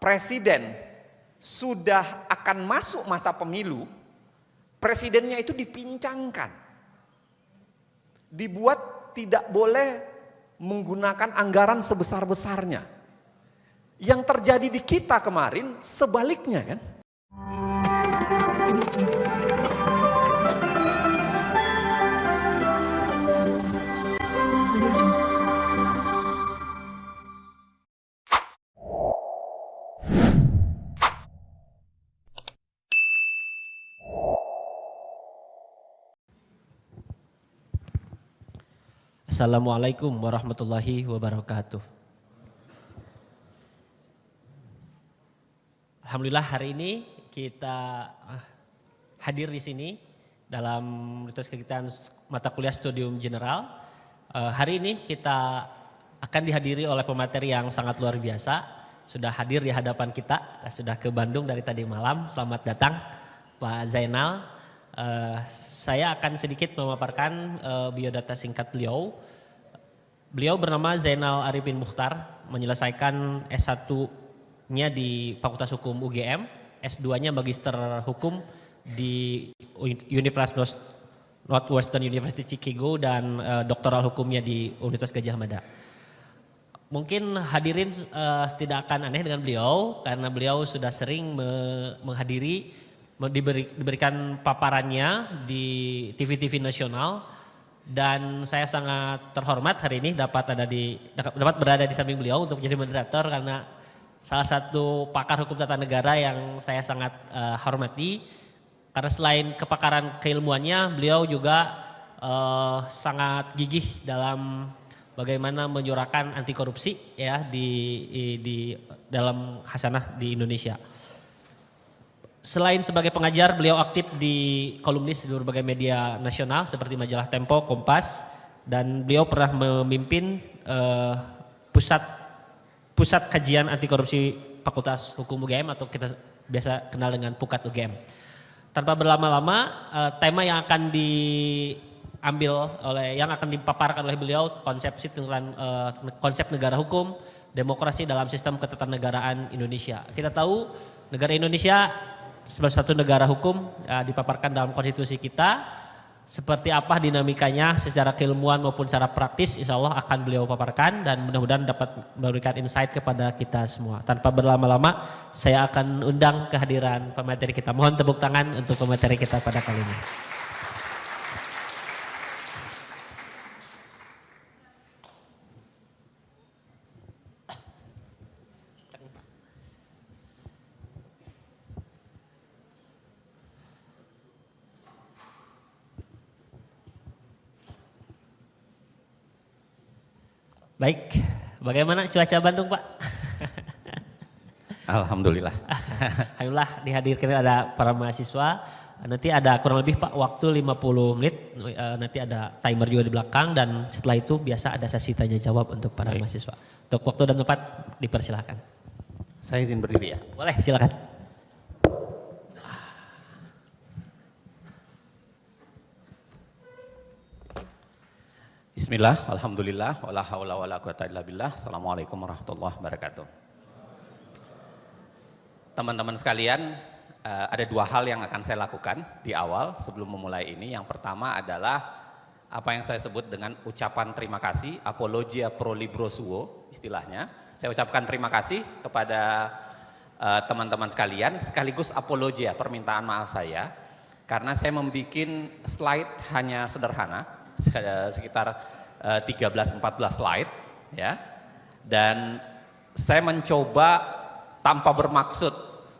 presiden sudah akan masuk masa pemilu, presidennya itu dipincangkan. Dibuat tidak boleh menggunakan anggaran sebesar-besarnya. Yang terjadi di kita kemarin sebaliknya kan. Assalamualaikum warahmatullahi wabarakatuh. Alhamdulillah hari ini kita hadir di sini dalam Universitas Kegiatan mata kuliah Studium General. Hari ini kita akan dihadiri oleh pemateri yang sangat luar biasa. Sudah hadir di hadapan kita, sudah ke Bandung dari tadi malam. Selamat datang Pak Zainal. Saya akan sedikit memaparkan biodata singkat beliau. Beliau bernama Zainal Arifin Mukhtar, menyelesaikan S1-nya di Fakultas Hukum UGM, S2-nya Magister Hukum di Universitas Northwestern University Chicago dan doktoral hukumnya di Universitas Gadjah Mada. Mungkin hadirin tidak akan aneh dengan beliau karena beliau sudah sering menghadiri diberikan paparannya di TV-TV nasional dan saya sangat terhormat hari ini dapat berada di samping beliau untuk menjadi moderator karena salah satu pakar hukum tata negara yang saya sangat hormati karena selain kepakaran keilmuannya beliau juga sangat gigih dalam bagaimana menyuarakan anti korupsi ya di dalam khasanah di Indonesia. Selain sebagai pengajar, beliau aktif di kolumnis di berbagai media nasional seperti majalah Tempo, Kompas, dan beliau pernah memimpin pusat kajian anti korupsi Fakultas Hukum UGM atau kita biasa kenal dengan Pukat UGM. Tanpa berlama-lama, tema yang akan dipaparkan oleh beliau konsep negara hukum, demokrasi dalam sistem ketatanegaraan Indonesia. Kita tahu negara Indonesia sebagai satu negara hukum dipaparkan dalam konstitusi kita, seperti apa dinamikanya secara keilmuan maupun secara praktis insya Allah akan beliau paparkan dan mudah-mudahan dapat memberikan insight kepada kita semua. Tanpa berlama-lama saya akan undang kehadiran pemateri kita. Mohon tepuk tangan untuk pemateri kita pada kali ini. Baik, bagaimana cuaca Bandung Pak? Alhamdulillah. Alhamdulillah dihadirkan ada para mahasiswa. Nanti ada kurang lebih Pak waktu 50 menit. Nanti ada timer juga di belakang dan setelah itu biasa ada sesi tanya jawab untuk para mahasiswa. Untuk waktu dan tempat dipersilakan. Saya izin berdiri ya. Boleh, silakan. Bismillah, alhamdulillah, wala haula wala quwata illa billah. Assalamualaikum warahmatullahi wabarakatuh. Teman-teman sekalian, ada dua hal yang akan saya lakukan di awal sebelum memulai ini. Yang pertama adalah apa yang saya sebut dengan ucapan terima kasih, apologia pro libro suo istilahnya. Saya ucapkan terima kasih kepada teman-teman sekalian, sekaligus apologia, permintaan maaf saya. Karena saya membuat slide hanya sederhana, sekitar 13-14 slide ya, dan saya mencoba tanpa bermaksud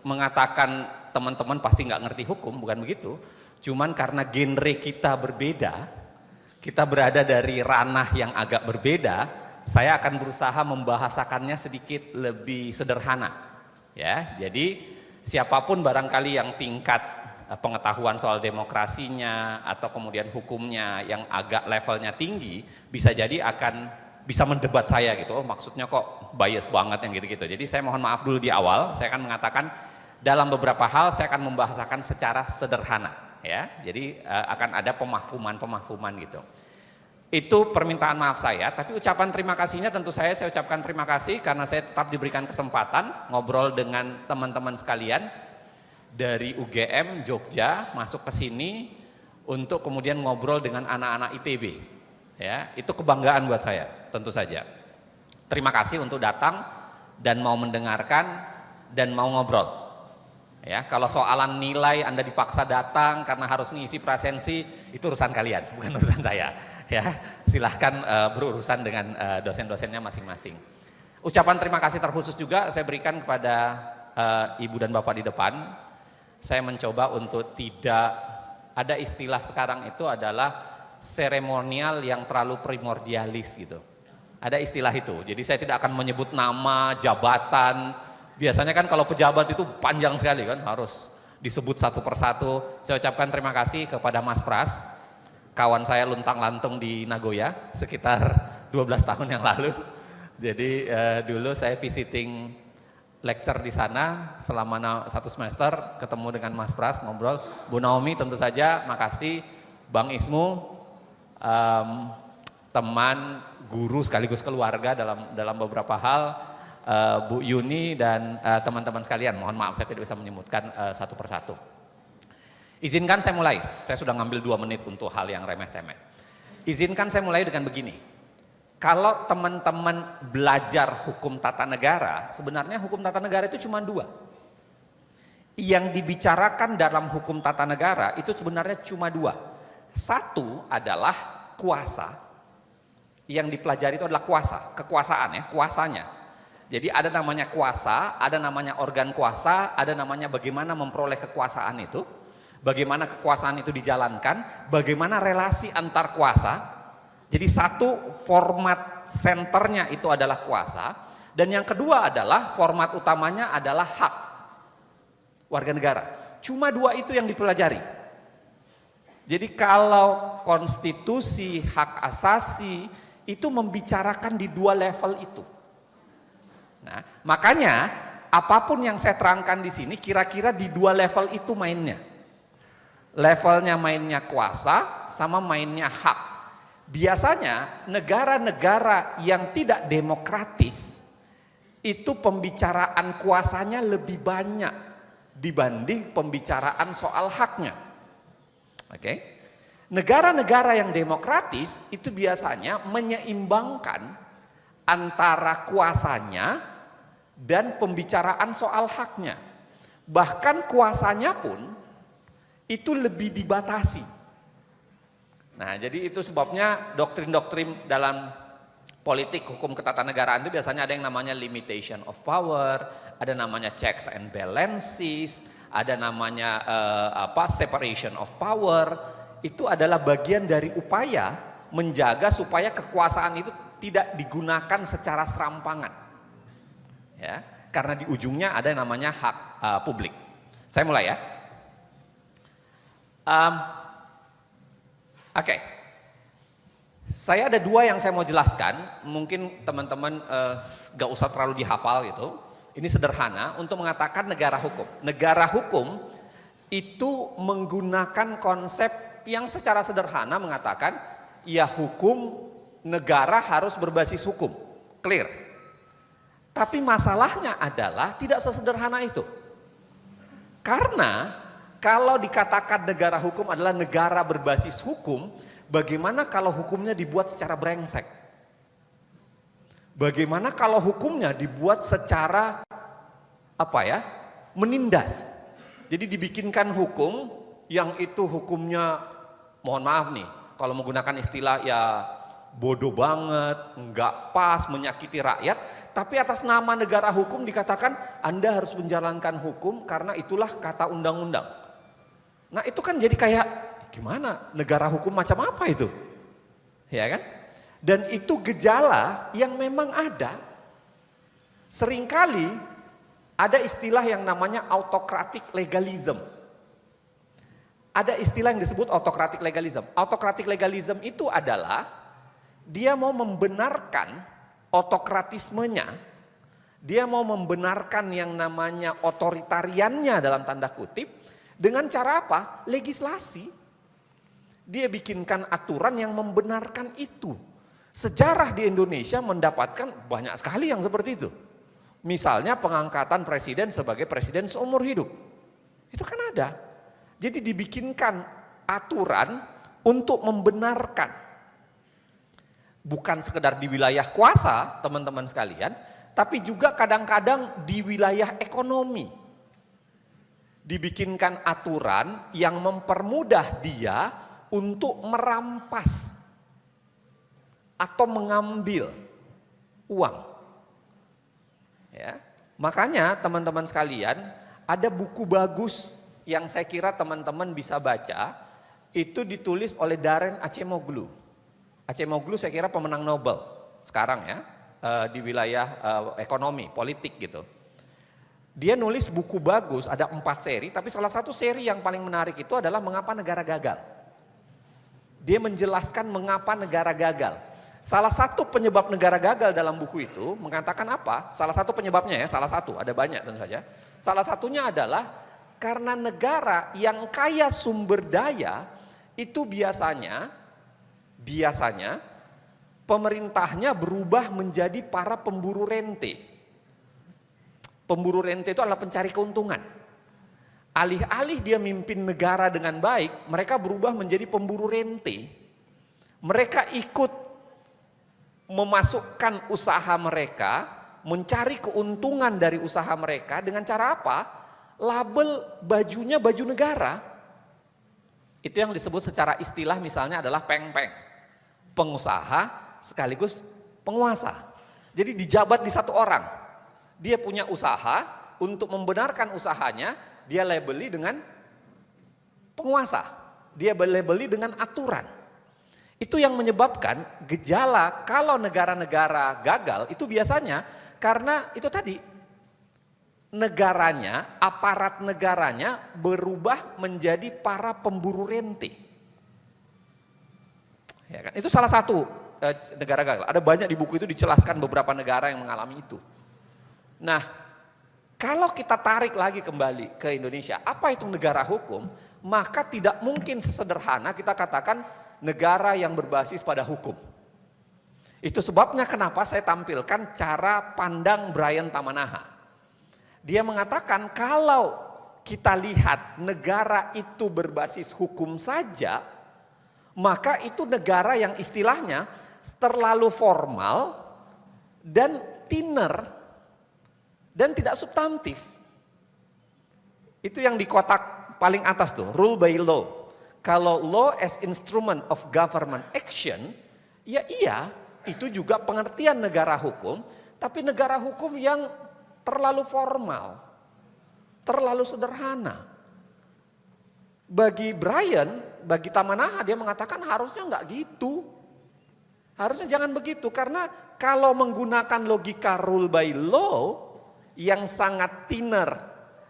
mengatakan teman-teman pasti nggak ngerti hukum, bukan begitu, cuman karena genre kita berbeda, kita berada dari ranah yang agak berbeda, saya akan berusaha membahasakannya sedikit lebih sederhana ya. Jadi siapapun barangkali yang tingkat pengetahuan soal demokrasinya atau kemudian hukumnya yang agak levelnya tinggi bisa jadi akan bisa mendebat saya gitu. Oh, maksudnya kok bias banget yang gitu-gitu. Jadi saya mohon maaf dulu di awal, saya akan mengatakan dalam beberapa hal saya akan membahasakan secara sederhana ya. Jadi akan ada pemahfuman gitu. Itu permintaan maaf saya, tapi ucapan terima kasihnya tentu saya ucapkan terima kasih karena saya tetap diberikan kesempatan ngobrol dengan teman-teman sekalian dari UGM Jogja masuk ke sini untuk kemudian ngobrol dengan anak-anak ITB. Ya, itu kebanggaan buat saya, tentu saja. Terima kasih untuk datang dan mau mendengarkan dan mau ngobrol. Ya, kalau soalan nilai Anda dipaksa datang karena harus ngisi presensi, itu urusan kalian, bukan urusan saya. Ya, silahkan berurusan dengan dosen-dosennya masing-masing. Ucapan terima kasih terkhusus juga saya berikan kepada Ibu dan Bapak di depan. Saya mencoba untuk tidak ada istilah sekarang itu adalah seremonial yang terlalu primordialis gitu. Ada istilah itu. Jadi saya tidak akan menyebut nama, jabatan. Biasanya kan kalau pejabat itu panjang sekali kan, harus disebut satu persatu. Saya ucapkan terima kasih kepada Mas Pras, kawan saya luntang-lantung di Nagoya sekitar 12 tahun yang lalu. Jadi dulu saya visiting lecture di sana selama 1 semester, ketemu dengan Mas Pras, ngobrol. Bu Naomi tentu saja, makasih. Bang Ismu, teman, guru sekaligus keluarga dalam beberapa hal. Bu Yuni dan teman-teman sekalian, mohon maaf saya tidak bisa menyebutkan satu persatu. Izinkan saya mulai, saya sudah ngambil 2 menit untuk hal yang remeh-temeh. Izinkan saya mulai dengan begini. Kalau teman-teman belajar hukum tata negara, sebenarnya hukum tata negara itu cuma 2. Yang dibicarakan dalam hukum tata negara itu sebenarnya cuma 2. Satu adalah kuasa. Yang dipelajari itu adalah kuasa, kekuasaan ya, kuasanya. Jadi ada namanya kuasa, ada namanya organ kuasa, ada namanya bagaimana memperoleh kekuasaan itu. Bagaimana kekuasaan itu dijalankan, bagaimana relasi antar kuasa. Jadi satu format senternya itu adalah kuasa, dan yang kedua adalah format utamanya adalah hak warga negara. Cuma 2 itu yang dipelajari. Jadi kalau konstitusi, hak asasi itu membicarakan di 2 level itu. Nah, makanya apapun yang saya terangkan di sini kira-kira di 2 level itu mainnya. Levelnya mainnya kuasa sama mainnya hak. Biasanya negara-negara yang tidak demokratis itu pembicaraan kuasanya lebih banyak dibanding pembicaraan soal haknya. Oke? Negara-negara yang demokratis itu biasanya menyeimbangkan antara kuasanya dan pembicaraan soal haknya. Bahkan kuasanya pun itu lebih dibatasi. Nah, jadi itu sebabnya doktrin-doktrin dalam politik hukum ketatanegaraan itu biasanya ada yang namanya limitation of power, ada namanya checks and balances, ada namanya separation of power. Itu adalah bagian dari upaya menjaga supaya kekuasaan itu tidak digunakan secara serampangan. Ya, karena di ujungnya ada yang namanya hak publik. Saya mulai ya. Oke. Saya ada 2 yang saya mau jelaskan, mungkin teman-teman gak usah terlalu dihafal gitu. Ini sederhana untuk mengatakan negara hukum. Negara hukum itu menggunakan konsep yang secara sederhana mengatakan, ya hukum negara harus berbasis hukum, clear. Tapi masalahnya adalah tidak sesederhana itu. Karena kalau dikatakan negara hukum adalah negara berbasis hukum, bagaimana kalau hukumnya dibuat secara brengsek? Bagaimana kalau hukumnya dibuat secara menindas? Jadi dibikinkan hukum yang itu hukumnya, mohon maaf nih, kalau menggunakan istilah ya bodoh banget, nggak pas, menyakiti rakyat, tapi atas nama negara hukum dikatakan Anda harus menjalankan hukum karena itulah kata undang-undang. Nah itu kan jadi kayak gimana, negara hukum macam apa itu? Ya kan? Dan itu gejala yang memang ada. Seringkali ada istilah yang namanya autocratic legalism. Ada istilah yang disebut autocratic legalism. Autocratic legalism itu adalah dia mau membenarkan autokratismenya, dia mau membenarkan yang namanya otoritariannya dalam tanda kutip, dengan cara apa? Legislasi. Dia bikinkan aturan yang membenarkan itu. Sejarah di Indonesia mendapatkan banyak sekali yang seperti itu. Misalnya pengangkatan presiden sebagai presiden seumur hidup. Itu kan ada. Jadi dibikinkan aturan untuk membenarkan. Bukan sekedar di wilayah kuasa, teman-teman sekalian, tapi juga kadang-kadang di wilayah ekonomi. Dibikinkan aturan yang mempermudah dia untuk merampas atau mengambil uang. Ya, makanya teman-teman sekalian, ada buku bagus yang saya kira teman-teman bisa baca, itu ditulis oleh Darren Acemoglu. Acemoglu saya kira pemenang Nobel sekarang ya, di wilayah ekonomi, politik gitu. Dia nulis buku bagus, ada 4 seri, tapi salah satu seri yang paling menarik itu adalah mengapa negara gagal. Dia menjelaskan mengapa negara gagal. Salah satu penyebab negara gagal dalam buku itu mengatakan apa? Salah satu penyebabnya ya, salah satu, ada banyak tentu saja. Salah satunya adalah karena negara yang kaya sumber daya itu biasanya pemerintahnya berubah menjadi para pemburu rente. Pemburu rente itu adalah pencari keuntungan. Alih-alih dia mimpin negara dengan baik, mereka berubah menjadi pemburu rente. Mereka ikut memasukkan usaha mereka, mencari keuntungan dari usaha mereka dengan cara apa? Label bajunya baju negara. Itu yang disebut secara istilah misalnya adalah peng-peng. Pengusaha sekaligus penguasa. Jadi dijabat di satu orang. Dia punya usaha, untuk membenarkan usahanya, dia labeli dengan penguasa. Dia labeli dengan aturan. Itu yang menyebabkan gejala kalau negara-negara gagal itu biasanya karena itu tadi. Negaranya, aparat negaranya berubah menjadi para pemburu rente. Ya kan? Itu salah satu negara gagal. Ada banyak di buku itu dijelaskan beberapa negara yang mengalami itu. Nah, kalau kita tarik lagi kembali ke Indonesia, apa itu negara hukum? Maka tidak mungkin sesederhana kita katakan negara yang berbasis pada hukum. Itu sebabnya kenapa saya tampilkan cara pandang Brian Tamanaha. Dia mengatakan kalau kita lihat negara itu berbasis hukum saja, maka itu negara yang istilahnya terlalu formal dan thinner dan tidak substantif. Itu yang di kotak paling atas tuh, rule by law. Kalau law as instrument of government action, ya iya, itu juga pengertian negara hukum, tapi negara hukum yang terlalu formal, terlalu sederhana. Bagi Brian, bagi Tamanaha, dia mengatakan harusnya enggak gitu. Harusnya jangan begitu, karena kalau menggunakan logika rule by law yang sangat thinner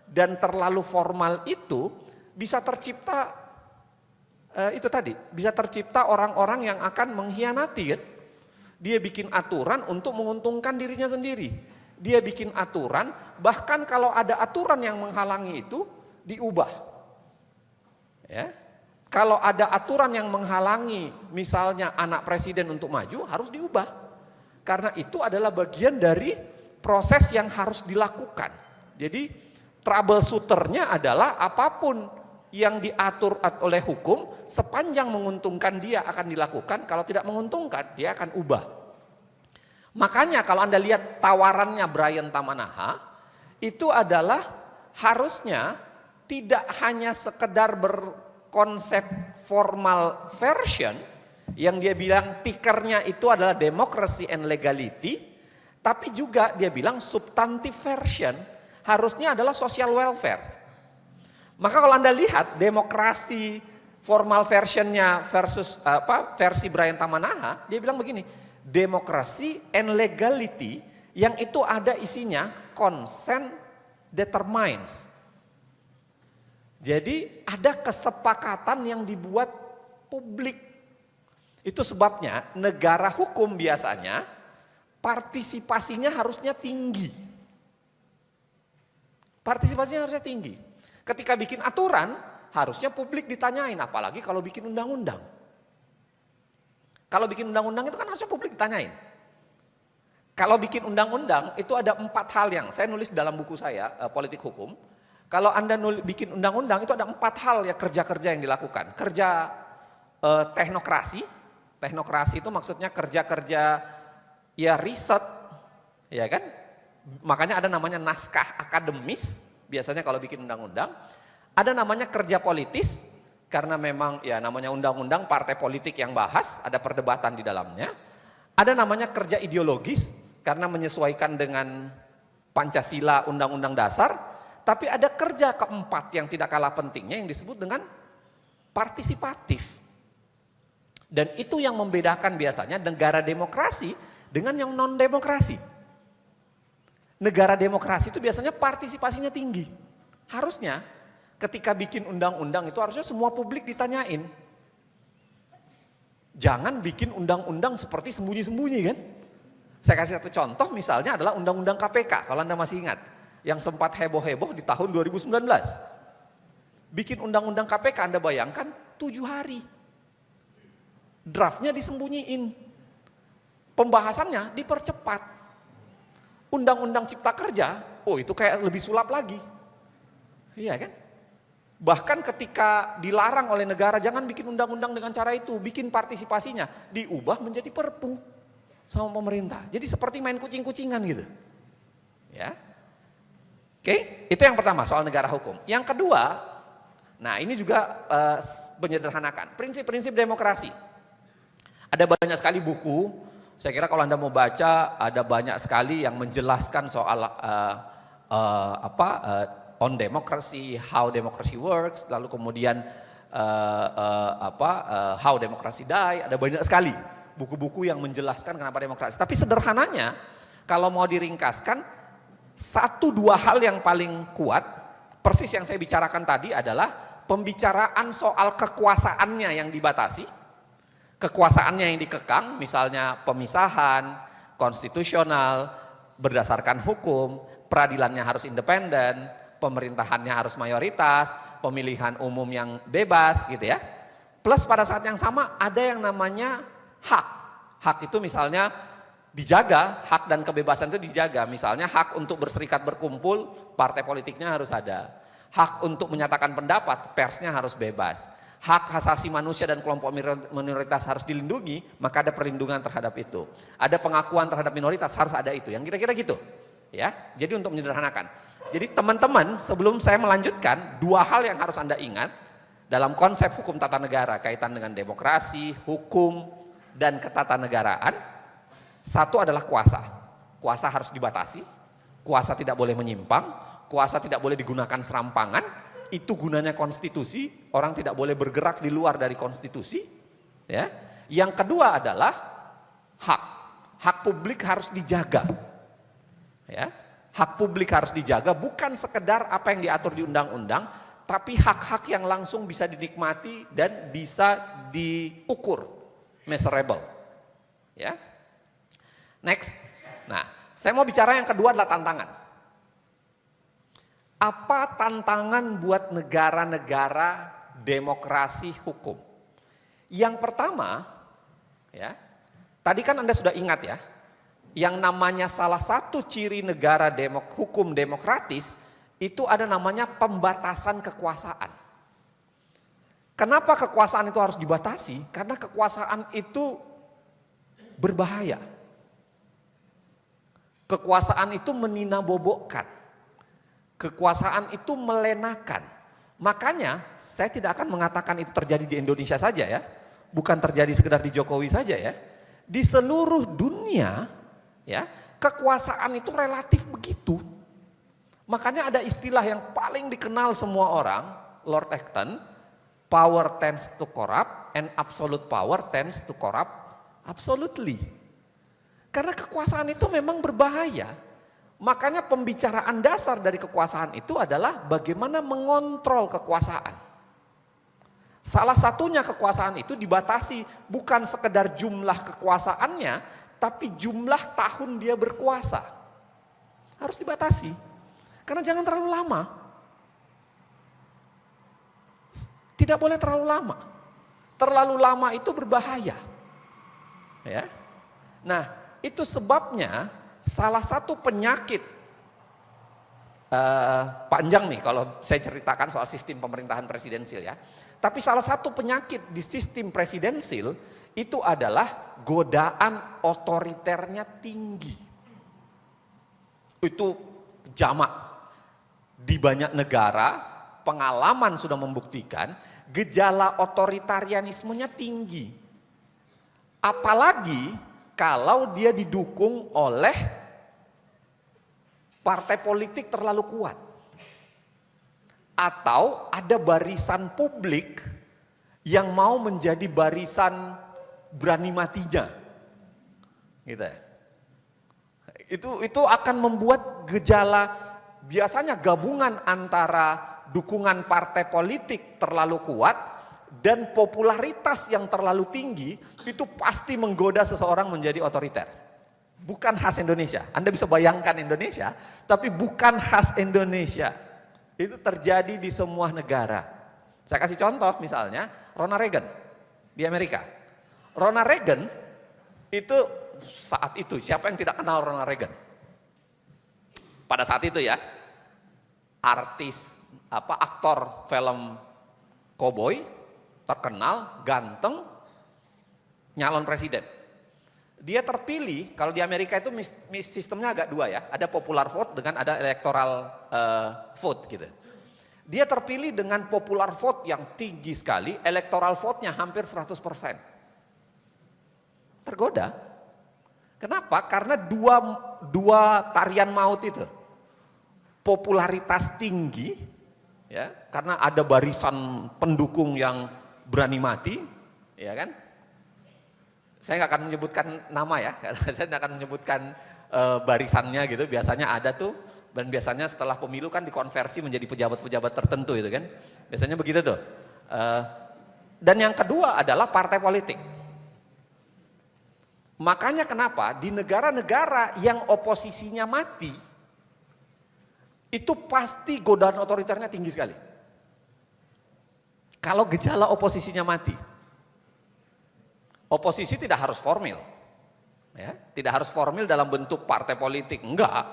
dan terlalu formal itu, bisa tercipta itu tadi, bisa tercipta orang-orang yang akan mengkhianati kan? Dia bikin aturan untuk menguntungkan dirinya sendiri. Dia bikin aturan, bahkan kalau ada aturan yang menghalangi itu diubah. Ya. Kalau ada aturan yang menghalangi misalnya anak presiden untuk maju harus diubah. Karena itu adalah bagian dari proses yang harus dilakukan. Jadi troubleshooternya adalah apapun yang diatur oleh hukum sepanjang menguntungkan dia akan dilakukan, kalau tidak menguntungkan dia akan ubah. Makanya kalau Anda lihat tawarannya Brian Tamanaha itu adalah harusnya tidak hanya sekedar berkonsep formal version yang dia bilang tikernya itu adalah democracy and legality, tapi juga dia bilang substantive version harusnya adalah social welfare. Maka kalau Anda lihat demokrasi formal versionnya versus versi Brian Tamanaha, dia bilang begini, demokrasi and legality yang itu ada isinya consent determines. Jadi ada kesepakatan yang dibuat publik. Itu sebabnya negara hukum biasanya partisipasinya harusnya tinggi. Partisipasinya harusnya tinggi. Ketika bikin aturan harusnya publik ditanyain, apalagi kalau bikin undang-undang. Kalau bikin undang-undang itu kan harusnya publik ditanyain. Kalau bikin undang-undang itu ada 4 hal yang saya nulis dalam buku saya, Politik Hukum. Kalau Anda bikin undang-undang itu ada 4 hal ya kerja-kerja yang dilakukan. Kerja teknokrasi. Teknokrasi itu maksudnya kerja-kerja ya riset, ya kan? Makanya ada namanya naskah akademis, biasanya kalau bikin undang-undang. Ada namanya kerja politis, karena memang ya namanya undang-undang partai politik yang bahas, ada perdebatan di dalamnya. Ada namanya kerja ideologis, karena menyesuaikan dengan Pancasila Undang-Undang Dasar. Tapi ada kerja keempat yang tidak kalah pentingnya yang disebut dengan partisipatif. Dan itu yang membedakan biasanya negara demokrasi dengan yang non-demokrasi. Negara demokrasi itu biasanya partisipasinya tinggi. Harusnya ketika bikin undang-undang itu harusnya semua publik ditanyain. Jangan bikin undang-undang seperti sembunyi-sembunyi kan. Saya kasih satu contoh misalnya adalah undang-undang KPK kalau Anda masih ingat. Yang sempat heboh-heboh di tahun 2019. Bikin undang-undang KPK Anda bayangkan 7 hari. Draftnya disembunyiin. Pembahasannya dipercepat. Undang-undang Cipta Kerja, oh itu kayak lebih sulap lagi. Iya kan? Bahkan ketika dilarang oleh negara jangan bikin undang-undang dengan cara itu, bikin partisipasinya diubah menjadi perpu sama pemerintah. Jadi seperti main kucing-kucingan gitu. Ya. Oke, itu yang pertama soal negara hukum. Yang kedua, nah ini juga menyederhanakan prinsip-prinsip demokrasi. Ada banyak sekali buku, saya kira kalau Anda mau baca ada banyak sekali yang menjelaskan soal on democracy, how democracy works, lalu kemudian how democracy die, ada banyak sekali buku-buku yang menjelaskan kenapa demokrasi. Tapi sederhananya kalau mau diringkaskan 1-2 hal yang paling kuat, persis yang saya bicarakan tadi adalah pembicaraan soal kekuasaannya yang dibatasi, kekuasaannya yang dikekang, misalnya pemisahan, konstitusional, berdasarkan hukum, peradilannya harus independen, pemerintahannya harus mayoritas, pemilihan umum yang bebas gitu ya. Plus pada saat yang sama ada yang namanya hak. Hak itu misalnya dijaga, hak dan kebebasan itu dijaga. Misalnya hak untuk berserikat berkumpul, partai politiknya harus ada. Hak untuk menyatakan pendapat, persnya harus bebas. Hak asasi manusia dan kelompok minoritas harus dilindungi, maka ada perlindungan terhadap itu. Ada pengakuan terhadap minoritas, harus ada itu. Yang kira-kira gitu. Ya, jadi untuk menyederhanakan. Jadi teman-teman, sebelum saya melanjutkan, 2 hal yang harus Anda ingat dalam konsep hukum tata negara kaitan dengan demokrasi, hukum, dan ketatanegaraan. Satu adalah kuasa. Kuasa harus dibatasi, kuasa tidak boleh menyimpang, kuasa tidak boleh digunakan serampangan, itu gunanya konstitusi, orang tidak boleh bergerak di luar dari konstitusi. Ya. Yang kedua adalah hak. Hak publik harus dijaga. Ya. Hak publik harus dijaga bukan sekedar apa yang diatur di undang-undang, tapi hak-hak yang langsung bisa dinikmati dan bisa diukur, measurable. Ya. Next. Nah, saya mau bicara yang kedua adalah tantangan. Apa tantangan buat negara-negara demokrasi hukum? Yang pertama, ya, tadi kan Anda sudah ingat ya, yang namanya salah satu ciri negara hukum demokratis itu ada namanya pembatasan kekuasaan. Kenapa kekuasaan itu harus dibatasi? Karena kekuasaan itu berbahaya. Kekuasaan itu meninabobokkan. Kekuasaan itu melenakan. Makanya saya tidak akan mengatakan itu terjadi di Indonesia saja ya. Bukan terjadi sekedar di Jokowi saja ya. Di seluruh dunia ya, kekuasaan itu relatif begitu. Makanya ada istilah yang paling dikenal semua orang, Lord Acton, power tends to corrupt and absolute power tends to corrupt absolutely. Karena kekuasaan itu memang berbahaya. Makanya pembicaraan dasar dari kekuasaan itu adalah bagaimana mengontrol kekuasaan. Salah satunya kekuasaan itu dibatasi bukan sekedar jumlah kekuasaannya, tapi jumlah tahun dia berkuasa. Harus dibatasi. Karena jangan terlalu lama. Tidak boleh terlalu lama. Terlalu lama itu berbahaya. Ya. Nah, itu sebabnya salah satu penyakit panjang nih kalau saya ceritakan soal sistem pemerintahan presidensil ya. Tapi salah satu penyakit di sistem presidensil itu adalah godaan otoriternya tinggi. Itu jamak. Di banyak negara pengalaman sudah membuktikan gejala otoritarianismenya tinggi. Apalagi kalau dia didukung oleh partai politik terlalu kuat. Atau ada barisan publik yang mau menjadi barisan berani matinya. Gitu. Itu akan membuat gejala, biasanya gabungan antara dukungan partai politik terlalu kuat dan popularitas yang terlalu tinggi itu pasti menggoda seseorang menjadi otoriter. Bukan khas Indonesia. Anda bisa bayangkan Indonesia, tapi bukan khas Indonesia. Itu terjadi di semua negara. Saya kasih contoh misalnya Ronald Reagan di Amerika. Ronald Reagan itu saat itu, siapa yang tidak kenal Ronald Reagan? Pada saat itu ya, aktor film koboi, terkenal, ganteng, nyalon presiden. Dia terpilih, kalau di Amerika itu sistemnya agak dua ya, ada popular vote dengan ada electoral vote gitu. Dia terpilih dengan popular vote yang tinggi sekali, electoral vote-nya hampir 100%. Tergoda. Kenapa? Karena dua tarian maut itu. Popularitas tinggi, ya, karena ada barisan pendukung yang berani mati, ya kan? Saya nggak akan menyebutkan nama ya, karena saya nggak akan menyebutkan barisannya gitu. Biasanya ada tuh, dan biasanya setelah pemilu kan dikonversi menjadi pejabat-pejabat tertentu itu kan. Biasanya begitu tuh. Dan yang kedua adalah partai politik. Makanya kenapa di negara-negara yang oposisinya mati, itu pasti godaan otoriternya tinggi sekali. Kalau gejala oposisinya mati. Oposisi tidak harus formal, ya, tidak harus formal dalam bentuk partai politik, enggak.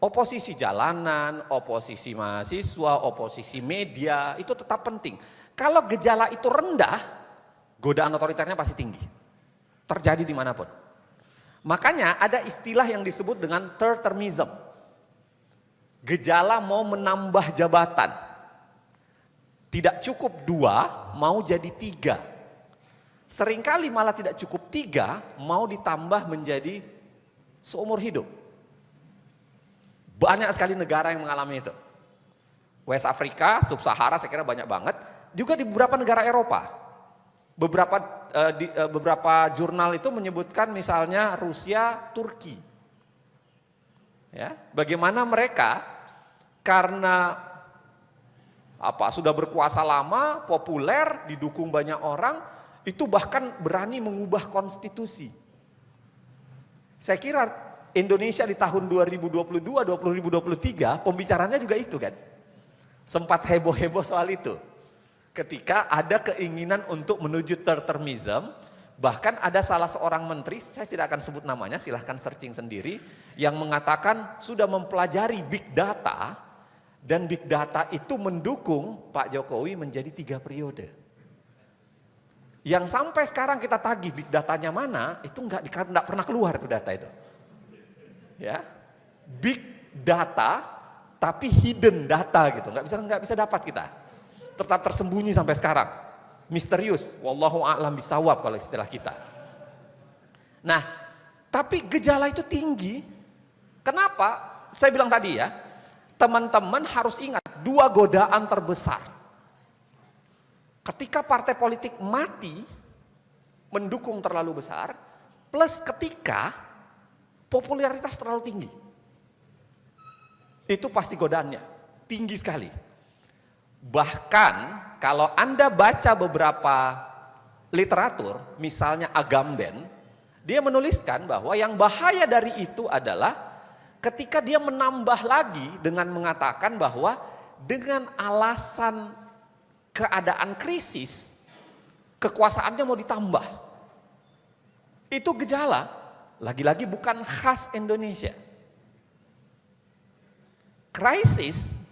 Oposisi jalanan, oposisi mahasiswa, oposisi media, itu tetap penting. Kalau gejala itu rendah, godaan otoriternya pasti tinggi. Terjadi dimanapun. Makanya ada istilah yang disebut dengan third termism. Gejala mau menambah jabatan. Tidak cukup 2, mau jadi 3. Seringkali malah tidak cukup 3, mau ditambah menjadi seumur hidup. Banyak sekali negara yang mengalami itu. West Afrika, Sub-Sahara saya kira banyak banget. Juga di beberapa negara Eropa. Beberapa jurnal itu menyebutkan misalnya Rusia, Turki. Ya, bagaimana mereka karena sudah berkuasa lama, populer, didukung banyak orang, itu bahkan berani mengubah konstitusi. Saya kira Indonesia di tahun 2022-2023 pembicaranya juga itu kan. Sempat heboh-heboh soal itu. Ketika ada keinginan untuk menuju third termism, bahkan ada salah seorang menteri, saya tidak akan sebut namanya, silahkan searching sendiri, yang mengatakan sudah mempelajari big data, dan big data itu mendukung Pak Jokowi menjadi 3 periode. Yang sampai sekarang kita tagih big datanya mana, itu nggak pernah keluar itu data itu. Ya, big data tapi hidden data gitu, nggak bisa dapat kita. Tetap tersembunyi sampai sekarang, misterius. Wallahu a'lam bisawab kalau istilah kita. Nah, tapi gejala itu tinggi. Kenapa? Saya bilang tadi ya, teman-teman harus ingat 2 godaan terbesar. Ketika partai politik mati, mendukung terlalu besar, plus ketika popularitas terlalu tinggi. Itu pasti godaannya, tinggi sekali. Bahkan kalau Anda baca beberapa literatur, misalnya Agamben, dia menuliskan bahwa yang bahaya dari itu adalah ketika dia menambah lagi dengan mengatakan bahwa dengan alasan keadaan krisis, kekuasaannya mau ditambah. Itu gejala, lagi-lagi bukan khas Indonesia. Krisis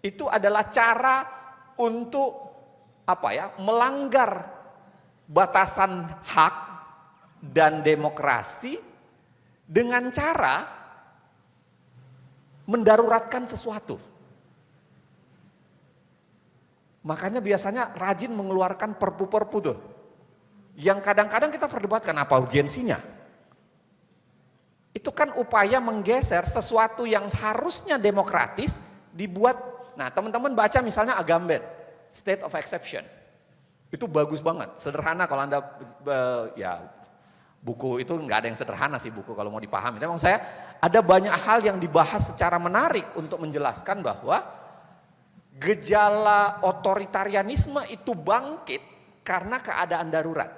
itu adalah cara untuk melanggar batasan hak dan demokrasi dengan cara mendaruratkan sesuatu. Makanya biasanya rajin mengeluarkan perpu-perpu tuh. Yang kadang-kadang kita perdebatkan apa urgensinya. Itu kan upaya menggeser sesuatu yang harusnya demokratis dibuat. Nah, teman-teman baca misalnya Agamben, State of Exception. Itu bagus banget, sederhana kalau Anda buku itu nggak ada yang sederhana sih buku kalau mau dipahami. Memang saya ada banyak hal yang dibahas secara menarik untuk menjelaskan bahwa gejala otoritarianisme itu bangkit karena keadaan darurat.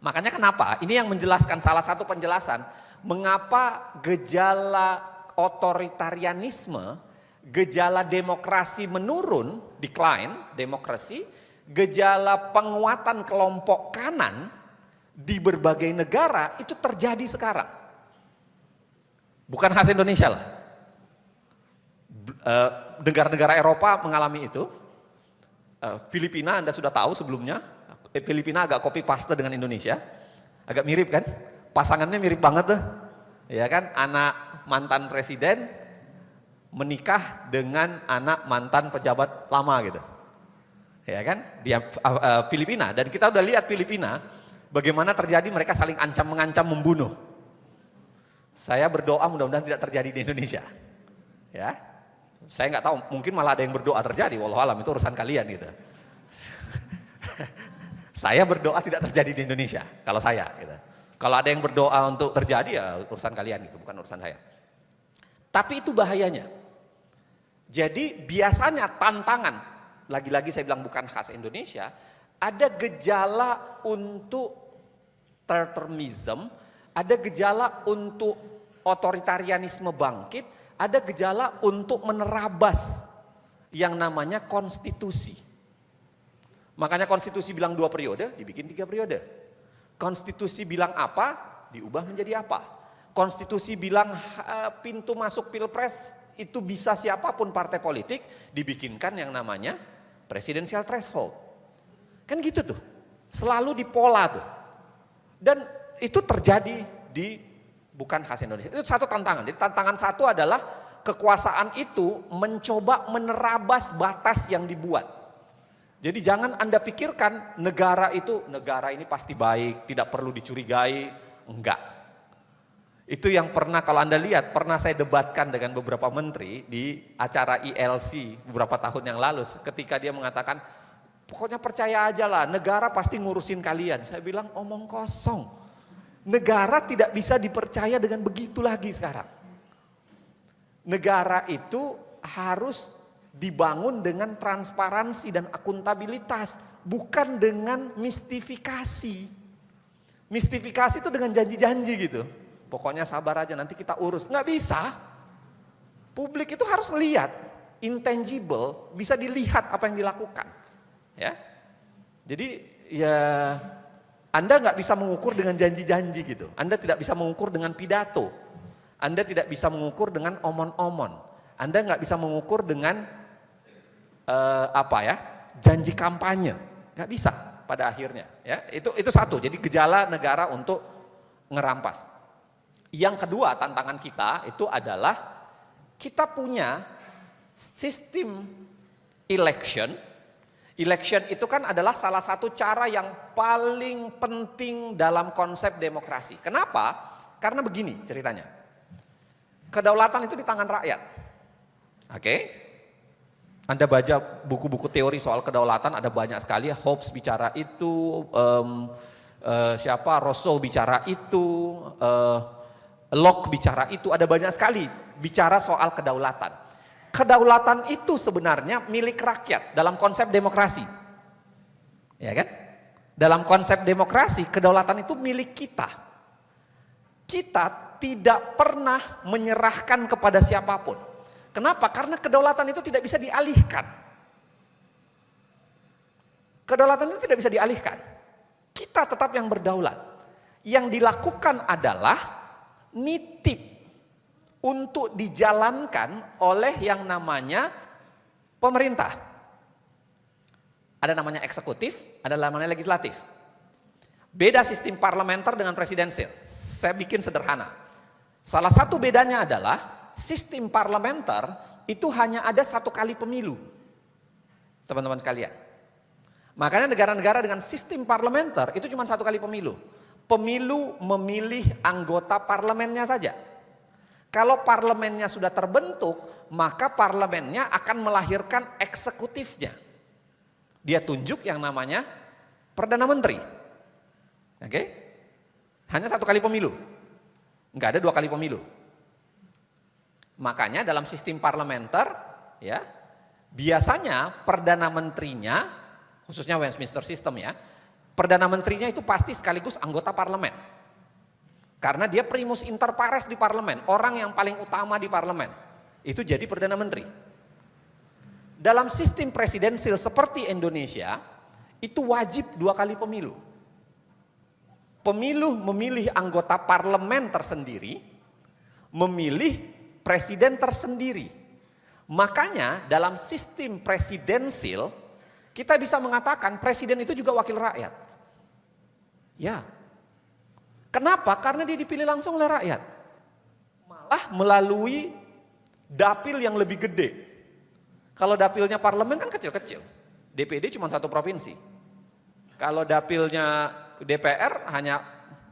Makanya kenapa? Ini yang menjelaskan salah satu penjelasan mengapa gejala otoritarianisme, gejala demokrasi menurun, decline demokrasi, gejala penguatan kelompok kanan di berbagai negara itu terjadi sekarang. Bukan khas Indonesia lah. Negara-negara Eropa mengalami itu. Filipina Anda sudah tahu sebelumnya. Filipina agak copy paste dengan Indonesia. Agak mirip kan? Pasangannya mirip banget tuh. Ya kan? Anak mantan presiden menikah dengan anak mantan pejabat lama gitu. Ya kan? Dia Filipina, dan kita udah lihat Filipina bagaimana terjadi mereka saling mengancam membunuh. Saya berdoa mudah-mudahan tidak terjadi di Indonesia. Ya. Saya nggak tahu, mungkin malah ada yang berdoa terjadi, wallahualam itu urusan kalian gitu. Saya berdoa tidak terjadi di Indonesia, kalau saya gitu. Kalau ada yang berdoa untuk terjadi ya urusan kalian gitu, bukan urusan saya. Tapi itu bahayanya. Jadi biasanya tantangan, lagi-lagi saya bilang bukan khas Indonesia, ada gejala untuk termism, ada gejala untuk otoritarianisme bangkit, ada gejala untuk menerabas yang namanya konstitusi. Makanya konstitusi bilang 2 periode, dibikin 3 periode. Konstitusi bilang apa, diubah menjadi apa. Konstitusi bilang pintu masuk pilpres itu bisa siapapun partai politik, dibikinkan yang namanya presidensial threshold. Kan gitu tuh, selalu dipola tuh. Dan itu terjadi di bukan khas Indonesia. Itu satu tantangan. Jadi tantangan satu adalah kekuasaan itu mencoba menerabas batas yang dibuat. Jadi jangan Anda pikirkan negara ini pasti baik, tidak perlu dicurigai, enggak. Itu yang pernah kalau Anda lihat, pernah saya debatkan dengan beberapa menteri di acara ILC beberapa tahun yang lalu ketika dia mengatakan, pokoknya percaya aja lah, negara pasti ngurusin kalian. Saya bilang omong kosong. Negara tidak bisa dipercaya dengan begitu lagi sekarang. Negara itu harus dibangun dengan transparansi dan akuntabilitas, bukan dengan mistifikasi. Mistifikasi itu dengan janji-janji gitu. Pokoknya sabar aja nanti kita urus. Nggak bisa. Publik itu harus lihat, intangible, bisa dilihat apa yang dilakukan. Ya, jadi ya Anda nggak bisa mengukur dengan janji-janji gitu. Anda tidak bisa mengukur dengan pidato. Anda tidak bisa mengukur dengan omon-omon. Anda nggak bisa mengukur dengan janji kampanye. Nggak bisa pada akhirnya. Ya, itu satu. Jadi gejala negara untuk ngerampas. Yang kedua tantangan kita itu adalah kita punya sistem election. Election itu kan adalah salah satu cara yang paling penting dalam konsep demokrasi. Kenapa? Karena begini ceritanya. Kedaulatan itu di tangan rakyat. Oke? Anda baca buku-buku teori soal kedaulatan ada banyak sekali. Hobbes bicara itu, Rousseau bicara itu, Locke bicara itu, ada banyak sekali bicara soal kedaulatan. Kedaulatan itu sebenarnya milik rakyat dalam konsep demokrasi. Ya kan? Dalam konsep demokrasi, kedaulatan itu milik kita. Kita tidak pernah menyerahkan kepada siapapun. Kenapa? Karena kedaulatan itu tidak bisa dialihkan. Kedaulatan itu tidak bisa dialihkan. Kita tetap yang berdaulat. Yang dilakukan adalah nitip untuk dijalankan oleh yang namanya pemerintah. Ada namanya eksekutif, ada namanya legislatif. Beda sistem parlementer dengan presidensil. Saya bikin sederhana. Salah satu bedanya adalah sistem parlementer itu hanya ada 1 kali pemilu. Teman-teman sekalian. Makanya negara-negara dengan sistem parlementer itu cuma 1 kali pemilu. Pemilu memilih anggota parlemennya saja. Kalau parlemennya sudah terbentuk, maka parlemennya akan melahirkan eksekutifnya. Dia tunjuk yang namanya Perdana Menteri. Oke? Hanya 1 kali pemilu. Enggak ada 2 kali pemilu. Makanya dalam sistem parlementer, ya, biasanya Perdana Menterinya, khususnya Westminster System ya, Perdana Menterinya itu pasti sekaligus anggota parlemen. Karena dia primus inter pares di parlemen, orang yang paling utama di parlemen. Itu jadi Perdana Menteri. Dalam sistem presidensil seperti Indonesia, itu wajib 2 kali pemilu. Pemilu memilih anggota parlemen tersendiri, memilih presiden tersendiri. Makanya dalam sistem presidensil, kita bisa mengatakan presiden itu juga wakil rakyat. Ya. Kenapa? Karena dia dipilih langsung oleh rakyat. Malah melalui dapil yang lebih gede. Kalau dapilnya parlemen kan kecil-kecil. DPD cuma 1 provinsi. Kalau dapilnya DPR hanya,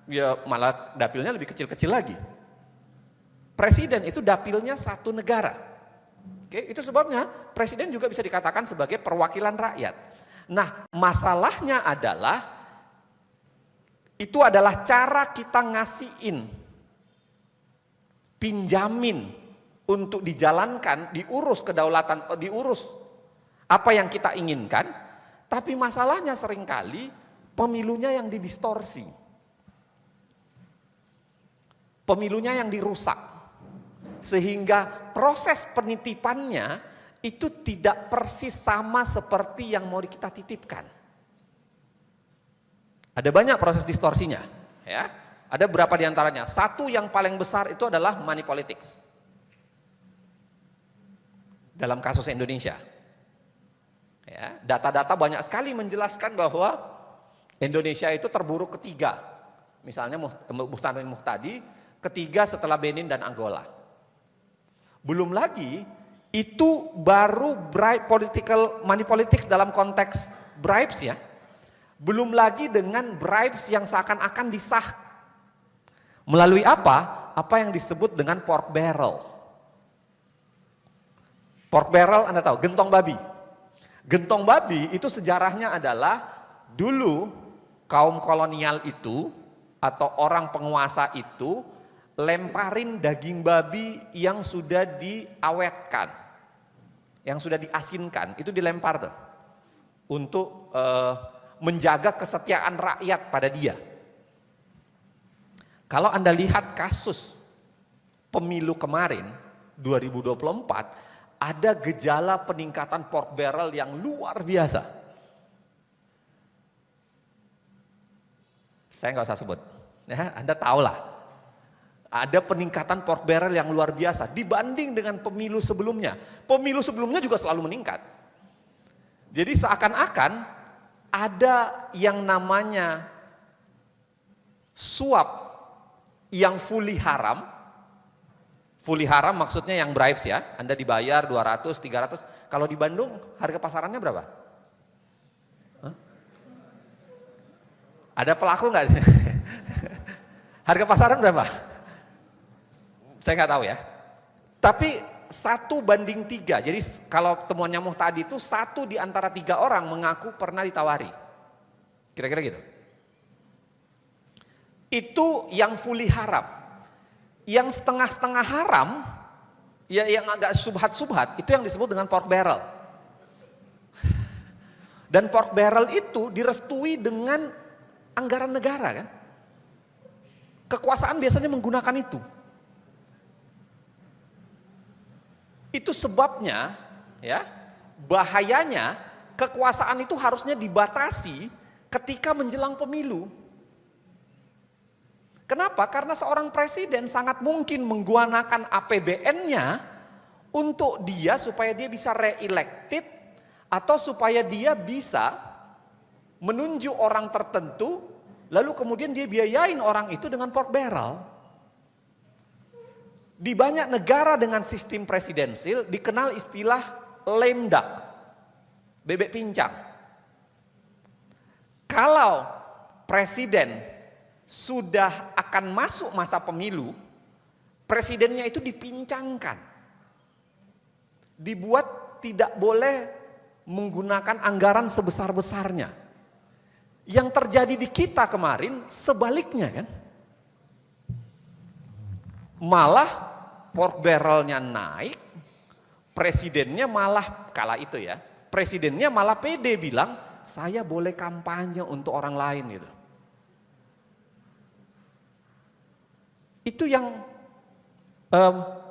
ya malah dapilnya lebih kecil-kecil lagi. Presiden itu dapilnya 1 negara. Oke, itu sebabnya presiden juga bisa dikatakan sebagai perwakilan rakyat. Nah, masalahnya adalah itu adalah cara kita ngasihin, pinjamin untuk dijalankan, diurus kedaulatan, diurus apa yang kita inginkan. Tapi masalahnya seringkali pemilunya yang didistorsi. Pemilunya yang dirusak. Sehingga proses penitipannya itu tidak persis sama seperti yang mau kita titipkan. Ada banyak proses distorsinya, ya. Ada berapa diantaranya. Satu yang paling besar itu adalah money politics. Dalam kasus Indonesia. Ya, data-data banyak sekali menjelaskan bahwa Indonesia itu terburuk ketiga. Misalnya Burhanuddin Muhtadi, ketiga setelah Benin dan Angola. Belum lagi itu baru money politics dalam konteks bribes ya. Belum lagi dengan bribes yang seakan-akan disah. Melalui apa? Apa yang disebut dengan pork barrel. Pork barrel Anda tahu, gentong babi. Gentong babi itu sejarahnya adalah dulu kaum kolonial itu atau orang penguasa itu lemparin daging babi yang sudah diawetkan, yang sudah diasinkan, itu dilempar tuh untuk menjaga kesetiaan rakyat pada dia. Kalau Anda lihat kasus pemilu kemarin 2024, ada gejala peningkatan pork barrel yang luar biasa. Saya nggak usah sebut, ya, Anda tahulah. Ada peningkatan pork barrel yang luar biasa dibanding dengan pemilu sebelumnya. Pemilu sebelumnya juga selalu meningkat. Jadi seakan-akan ada yang namanya suap yang fully haram. Fully haram maksudnya yang bribes ya. Anda dibayar 200, 300. Kalau di Bandung harga pasarannya berapa? Hah? Ada pelaku nggak? Harga pasaran berapa? Saya nggak tahu ya. Tapi 1:3. Jadi kalau temuannya Muhtadi itu 1 di antara 3 orang mengaku pernah ditawari. Kira-kira gitu. Itu yang fully haram. Yang setengah-setengah haram, ya yang agak subhat-subhat, itu yang disebut dengan pork barrel. Dan pork barrel itu direstui dengan anggaran negara kan. Kekuasaan biasanya menggunakan itu. Itu sebabnya ya bahayanya kekuasaan itu harusnya dibatasi ketika menjelang pemilu. Kenapa? Karena seorang presiden sangat mungkin menggunakan APBN-nya untuk dia supaya dia bisa re-elected atau supaya dia bisa menunjuk orang tertentu lalu kemudian dia biayain orang itu dengan pork barrel. Di banyak negara dengan sistem presidensil dikenal istilah lame duck, bebek pincang. Kalau presiden sudah akan masuk masa pemilu, presidennya itu dipincangkan. Dibuat tidak boleh menggunakan anggaran sebesar-besarnya. Yang terjadi di kita kemarin sebaliknya kan. Malah pork barrelnya naik, presidennya malah kala itu ya, presidennya malah pede bilang, saya boleh kampanye untuk orang lain gitu. Itu yang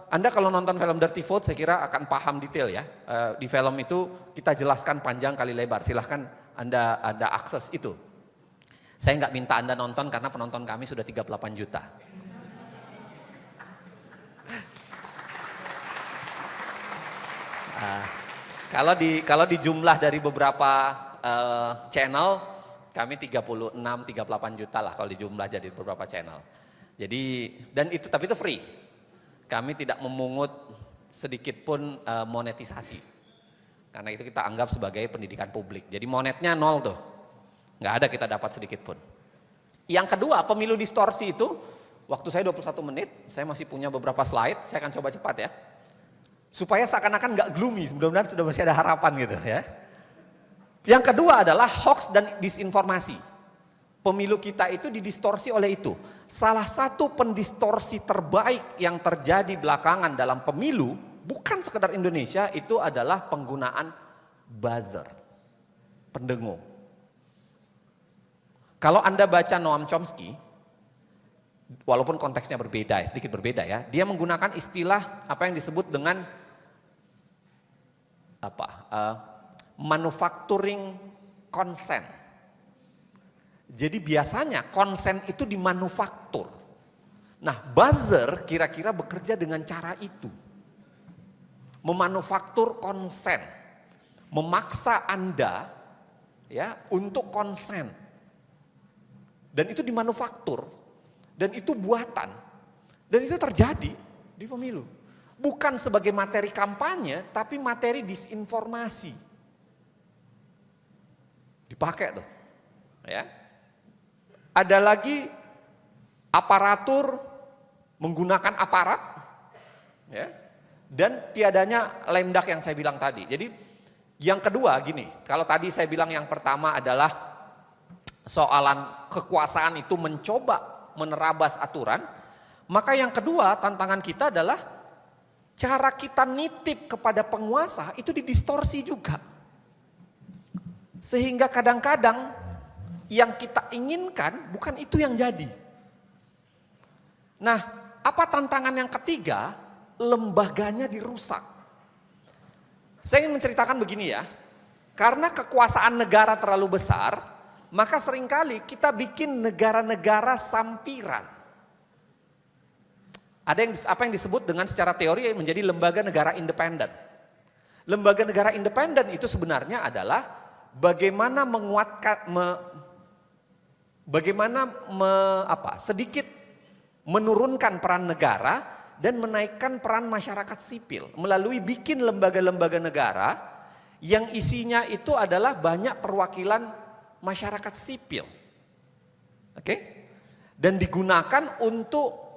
Anda kalau nonton film Dirty Vote saya kira akan paham detail ya. Di film itu kita jelaskan panjang kali lebar. Silahkan Anda akses itu. Saya nggak minta Anda nonton karena penonton kami sudah 38 juta. Kalau di jumlah dari beberapa channel kami 36, 38 juta lah kalau dijumlah jadi beberapa channel. Jadi tapi itu free. Kami tidak memungut sedikit pun monetisasi. Karena itu kita anggap sebagai pendidikan publik. Jadi monetnya nol tuh. Nggak ada kita dapat sedikit pun. Yang kedua, pemilu distorsi itu, waktu saya 21 menit, saya masih punya beberapa slide, saya akan coba cepat ya. Supaya seakan-akan nggak gloomy, mudah-mudahan sudah masih ada harapan gitu ya. Yang kedua adalah hoax dan disinformasi. Pemilu kita itu didistorsi oleh itu. Salah satu pendistorsi terbaik yang terjadi belakangan dalam pemilu, bukan sekedar Indonesia, itu adalah penggunaan buzzer, pendengung. Kalau Anda baca Noam Chomsky, walaupun konteksnya berbeda, sedikit berbeda ya, dia menggunakan istilah apa yang disebut dengan manufacturing consent. Jadi biasanya konsen itu dimanufaktur. Nah, buzzer kira-kira bekerja dengan cara itu. Memanufaktur konsen. Memaksa Anda ya untuk konsen. Dan itu dimanufaktur. Dan itu buatan. Dan itu terjadi di pemilu. Bukan sebagai materi kampanye, tapi materi disinformasi. Dipakai tuh. Ya. Ada lagi aparatur menggunakan aparat, ya, dan tiadanya lame duck yang saya bilang tadi. Jadi yang kedua gini, kalau tadi saya bilang yang pertama adalah soalan kekuasaan itu mencoba menerabas aturan, maka yang kedua tantangan kita adalah cara kita nitip kepada penguasa itu didistorsi juga. Sehingga kadang-kadang yang kita inginkan bukan itu yang jadi. Nah, apa tantangan yang ketiga? Lembaganya dirusak. Saya ingin menceritakan begini ya. Karena kekuasaan negara terlalu besar, maka seringkali kita bikin negara-negara sampiran. Ada apa yang disebut dengan secara teori menjadi lembaga negara independen. Lembaga negara independen itu sebenarnya adalah bagaimana menguatkan sedikit menurunkan peran negara dan menaikkan peran masyarakat sipil melalui bikin lembaga-lembaga negara yang isinya itu adalah banyak perwakilan masyarakat sipil. Oke? Dan digunakan untuk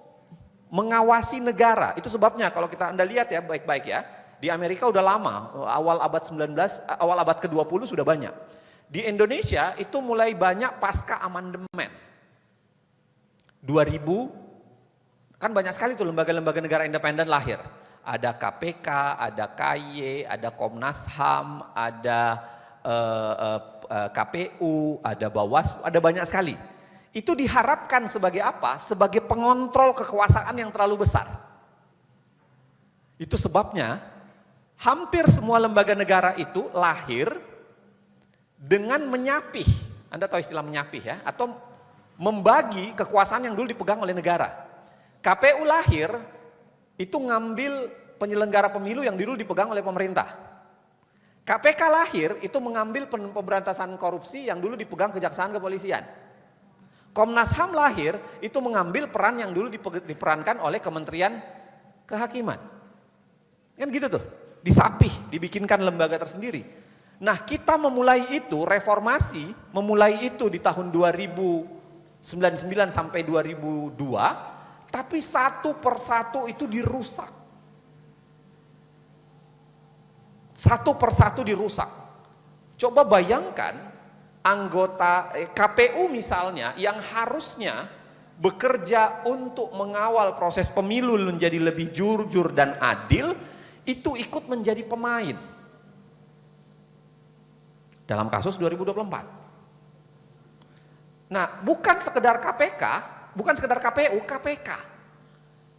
mengawasi negara. Itu sebabnya kalau Anda lihat ya baik-baik ya, di Amerika udah lama, awal abad ke-20 sudah banyak. Di Indonesia itu mulai banyak pasca amandemen. 2000, kan banyak sekali tuh lembaga-lembaga negara independen lahir. Ada KPK, ada KY, ada Komnas HAM, ada KPU, ada Bawaslu, ada banyak sekali. Itu diharapkan sebagai apa? Sebagai pengontrol kekuasaan yang terlalu besar. Itu sebabnya hampir semua lembaga negara itu lahir dengan menyapih, Anda tahu istilah menyapih ya, atau membagi kekuasaan yang dulu dipegang oleh negara. KPU lahir itu ngambil penyelenggara pemilu yang dulu dipegang oleh pemerintah. KPK lahir itu mengambil pemberantasan korupsi yang dulu dipegang kejaksaan kepolisian. Komnas HAM lahir itu mengambil peran yang dulu diperankan oleh Kementerian Kehakiman. Kan gitu tuh, disapih, dibikinkan lembaga tersendiri. Nah, kita memulai itu, reformasi, memulai itu di tahun 2099 sampai 2002, tapi satu persatu itu dirusak. Satu persatu dirusak. Coba bayangkan anggota KPU misalnya yang harusnya bekerja untuk mengawal proses pemilu menjadi lebih jujur dan adil, itu ikut menjadi pemain. Dalam kasus 2024. Nah, bukan sekedar KPK, bukan sekedar KPU, KPK.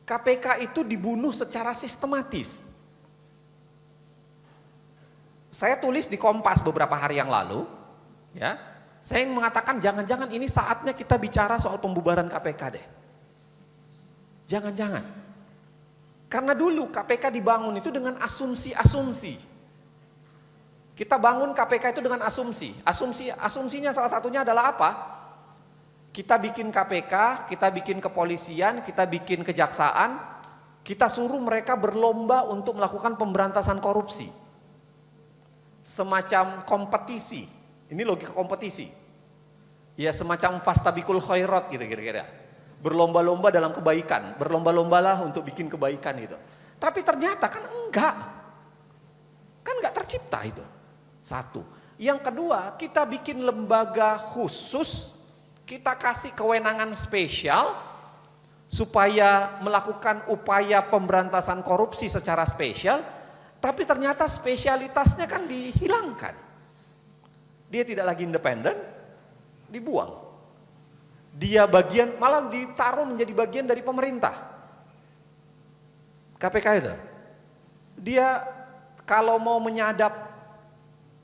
KPK itu dibunuh secara sistematis. Saya tulis di Kompas beberapa hari yang lalu, ya. Saya ingin mengatakan jangan-jangan ini saatnya kita bicara soal pembubaran KPK deh. Jangan-jangan. Karena dulu KPK dibangun itu dengan asumsi-asumsi. Kita bangun KPK itu dengan asumsi. Asumsinya salah satunya adalah apa? Kita bikin KPK, kita bikin kepolisian, kita bikin kejaksaan, kita suruh mereka berlomba untuk melakukan pemberantasan korupsi. Semacam kompetisi. Ini logika kompetisi. Ya semacam fastabikul khairat gitu kira-kira. Berlomba-lomba dalam kebaikan, berlomba-lombalah untuk bikin kebaikan gitu. Tapi ternyata kan enggak. Kan enggak tercipta itu. Satu. Yang kedua, kita bikin lembaga khusus, kita kasih kewenangan spesial supaya melakukan upaya pemberantasan korupsi secara spesial, tapi ternyata spesialitasnya kan dihilangkan. Dia tidak lagi independen, dibuang. Dia bagian, malah ditaruh menjadi bagian dari pemerintah. KPK itu. Dia kalau mau menyadap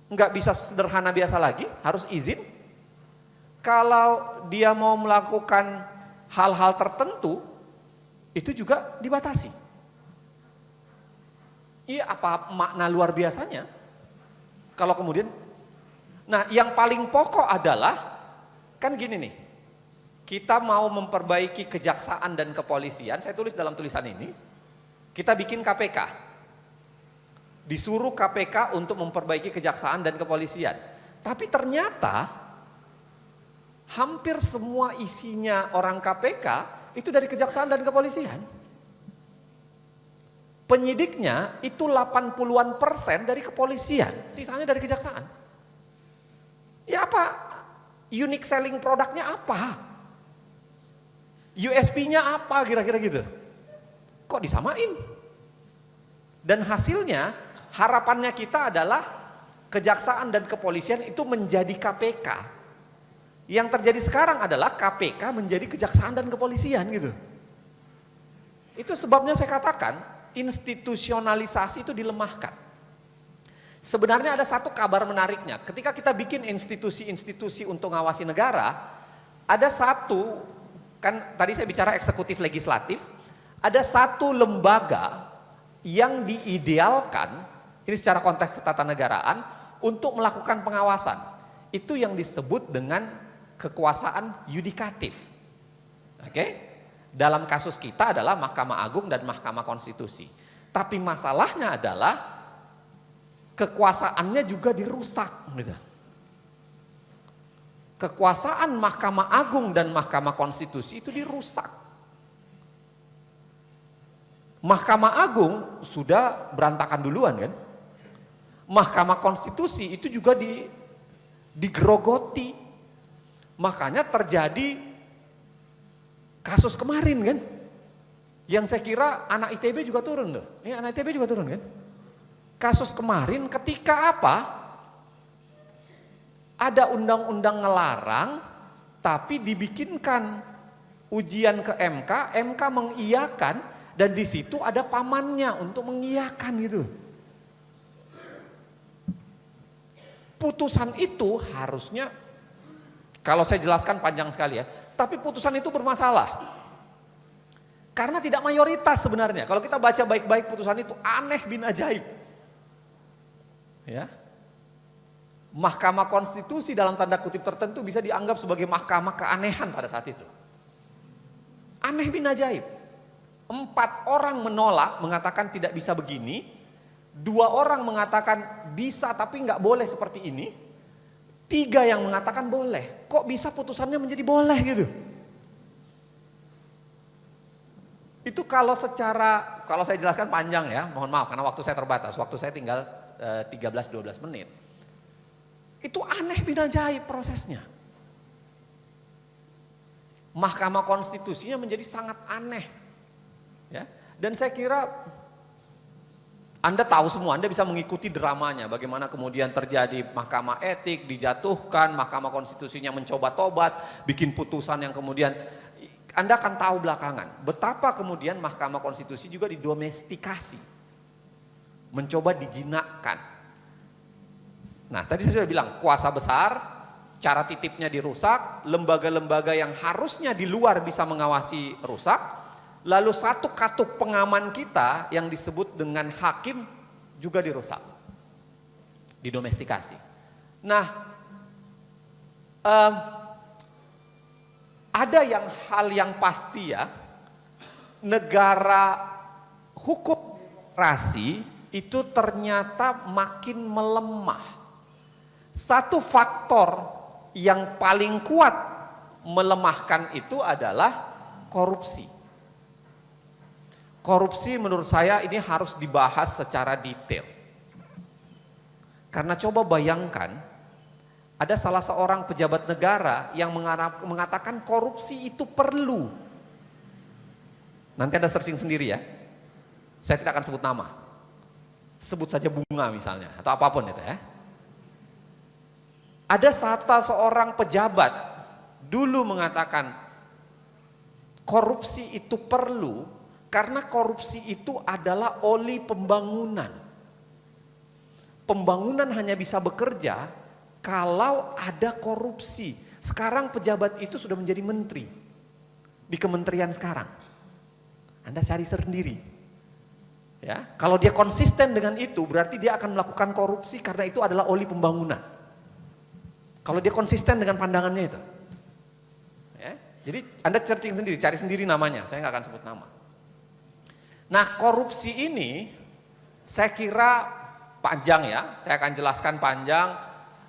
nggak bisa sederhana biasa lagi, harus izin. Kalau dia mau melakukan hal-hal tertentu, itu juga dibatasi. Iya, apa makna luar biasanya? Kalau kemudian, nah yang paling pokok adalah, kan gini nih, kita mau memperbaiki kejaksaan dan kepolisian, saya tulis dalam tulisan ini, kita bikin KPK. Disuruh KPK untuk memperbaiki kejaksaan dan kepolisian. Tapi ternyata hampir semua isinya orang KPK itu dari kejaksaan dan kepolisian. Penyidiknya itu 80-an% dari kepolisian, sisanya dari kejaksaan. Ya apa? Unique selling produknya apa? USP-nya apa kira-kira gitu? Kok disamain? Dan hasilnya harapannya kita adalah kejaksaan dan kepolisian itu menjadi KPK. Yang terjadi sekarang adalah KPK menjadi kejaksaan dan kepolisian gitu. Itu sebabnya saya katakan institusionalisasi itu dilemahkan. Sebenarnya ada satu kabar menariknya. Ketika kita bikin institusi-institusi untuk ngawasi negara, ada satu, kan tadi saya bicara eksekutif legislatif, ada satu lembaga yang diidealkan, ini secara konteks ketatanegaraan, untuk melakukan pengawasan. Itu yang disebut dengan kekuasaan yudikatif. Oke? Dalam kasus kita adalah Mahkamah Agung dan Mahkamah Konstitusi. Tapi masalahnya adalah kekuasaannya juga dirusak. Gitu. Kekuasaan Mahkamah Agung dan Mahkamah Konstitusi itu dirusak. Mahkamah Agung sudah berantakan duluan kan? Mahkamah Konstitusi itu juga digerogoti. Makanya terjadi kasus kemarin kan. Yang saya kira anak ITB juga turun loh. Ini anak ITB juga turun kan. Kasus kemarin ketika apa? Ada undang-undang ngelarang tapi dibikinkan ujian ke MK, MK mengiyakan dan di situ ada pamannya untuk mengiyakan gitu. Putusan itu harusnya, kalau saya jelaskan panjang sekali ya, tapi putusan itu bermasalah. Karena tidak mayoritas sebenarnya. Kalau kita baca baik-baik putusan itu aneh bin ajaib. Ya. Mahkamah Konstitusi dalam tanda kutip tertentu bisa dianggap sebagai mahkamah keanehan pada saat itu. Aneh bin ajaib. 4 orang menolak, mengatakan tidak bisa begini. 2 orang mengatakan bisa tapi nggak boleh seperti ini. 3 yang mengatakan boleh. Kok bisa putusannya menjadi boleh gitu? Itu kalau saya jelaskan panjang ya, mohon maaf karena waktu saya terbatas, waktu saya tinggal 13-12 menit. Itu aneh bin ajaib prosesnya. Mahkamah Konstitusinya menjadi sangat aneh. Ya. Dan saya kira Anda tahu semua, Anda bisa mengikuti dramanya, bagaimana kemudian terjadi mahkamah etik, dijatuhkan, Mahkamah Konstitusinya mencoba tobat, bikin putusan yang kemudian Anda akan tahu belakangan betapa kemudian Mahkamah Konstitusi juga didomestikasi, mencoba dijinakkan. Nah tadi saya sudah bilang kuasa besar, cara titipnya dirusak, lembaga-lembaga yang harusnya di luar bisa mengawasi rusak, lalu satu katup pengaman kita yang disebut dengan hakim juga dirusak, didomestikasi. Nah ada hal yang pasti ya, negara hukum demokrasi itu ternyata makin melemah. Satu faktor yang paling kuat melemahkan itu adalah korupsi. Korupsi menurut saya ini harus dibahas secara detail. Karena coba bayangkan, ada salah seorang pejabat negara yang mengatakan korupsi itu perlu. Nanti Anda searching sendiri ya. Saya tidak akan sebut nama. Sebut saja Bunga misalnya atau apapun itu ya. Ada seorang pejabat dulu mengatakan korupsi itu perlu karena korupsi itu adalah oli pembangunan. Pembangunan hanya bisa bekerja kalau ada korupsi. Sekarang pejabat itu sudah menjadi menteri di kementerian sekarang. Anda cari sendiri. Ya, kalau dia konsisten dengan itu berarti dia akan melakukan korupsi karena itu adalah oli pembangunan. Kalau dia konsisten dengan pandangannya itu. Ya, jadi Anda searching sendiri, cari sendiri namanya, saya nggak akan sebut nama. Nah korupsi ini saya kira panjang ya, saya akan jelaskan panjang.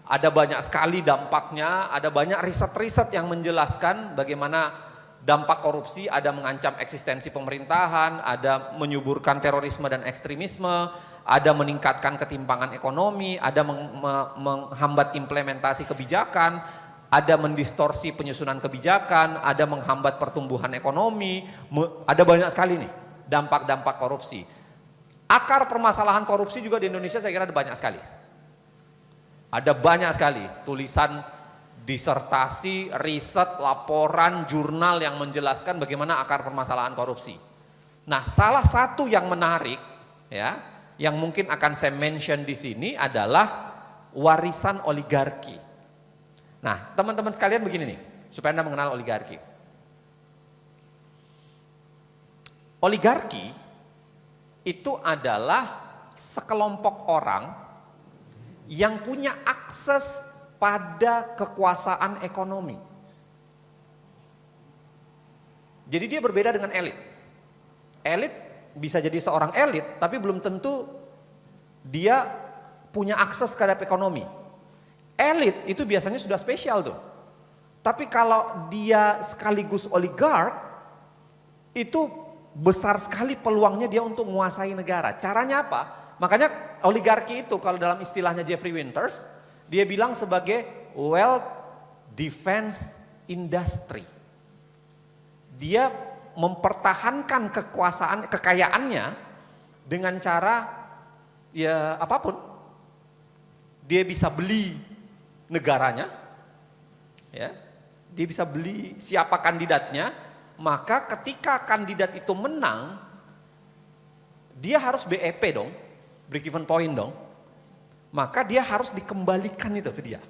Ada banyak sekali dampaknya, ada banyak riset-riset yang menjelaskan bagaimana dampak korupsi, ada mengancam eksistensi pemerintahan, ada menyuburkan terorisme dan ekstremisme, ada meningkatkan ketimpangan ekonomi, ada menghambat implementasi kebijakan, ada mendistorsi penyusunan kebijakan, ada menghambat pertumbuhan ekonomi, ada banyak sekali nih dampak-dampak korupsi. Akar permasalahan korupsi juga di Indonesia saya kira ada banyak sekali. Ada banyak sekali tulisan, disertasi, riset, laporan, jurnal yang menjelaskan bagaimana akar permasalahan korupsi. Nah, salah satu yang menarik ya, yang mungkin akan saya mention di sini adalah warisan oligarki. Nah, teman-teman sekalian begini nih, supaya Anda mengenal oligarki. Oligarki itu adalah sekelompok orang yang punya akses pada kekuasaan ekonomi. Jadi dia berbeda dengan elit. Elit bisa jadi seorang elit, tapi belum tentu dia punya akses terhadap ekonomi. Elit itu biasanya sudah spesial tuh. Tapi kalau dia sekaligus oligark, itu besar sekali peluangnya dia untuk menguasai negara. Caranya apa? Makanya oligarki itu kalau dalam istilahnya Jeffrey Winters, dia bilang sebagai wealth defense industry. Dia mempertahankan kekayaannya dengan cara ya apapun. Dia bisa beli negaranya, ya. Dia bisa beli siapa kandidatnya, maka ketika kandidat itu menang, dia harus BEP dong. Break even point dong. maka dia harus dikembalikan itu ke dia.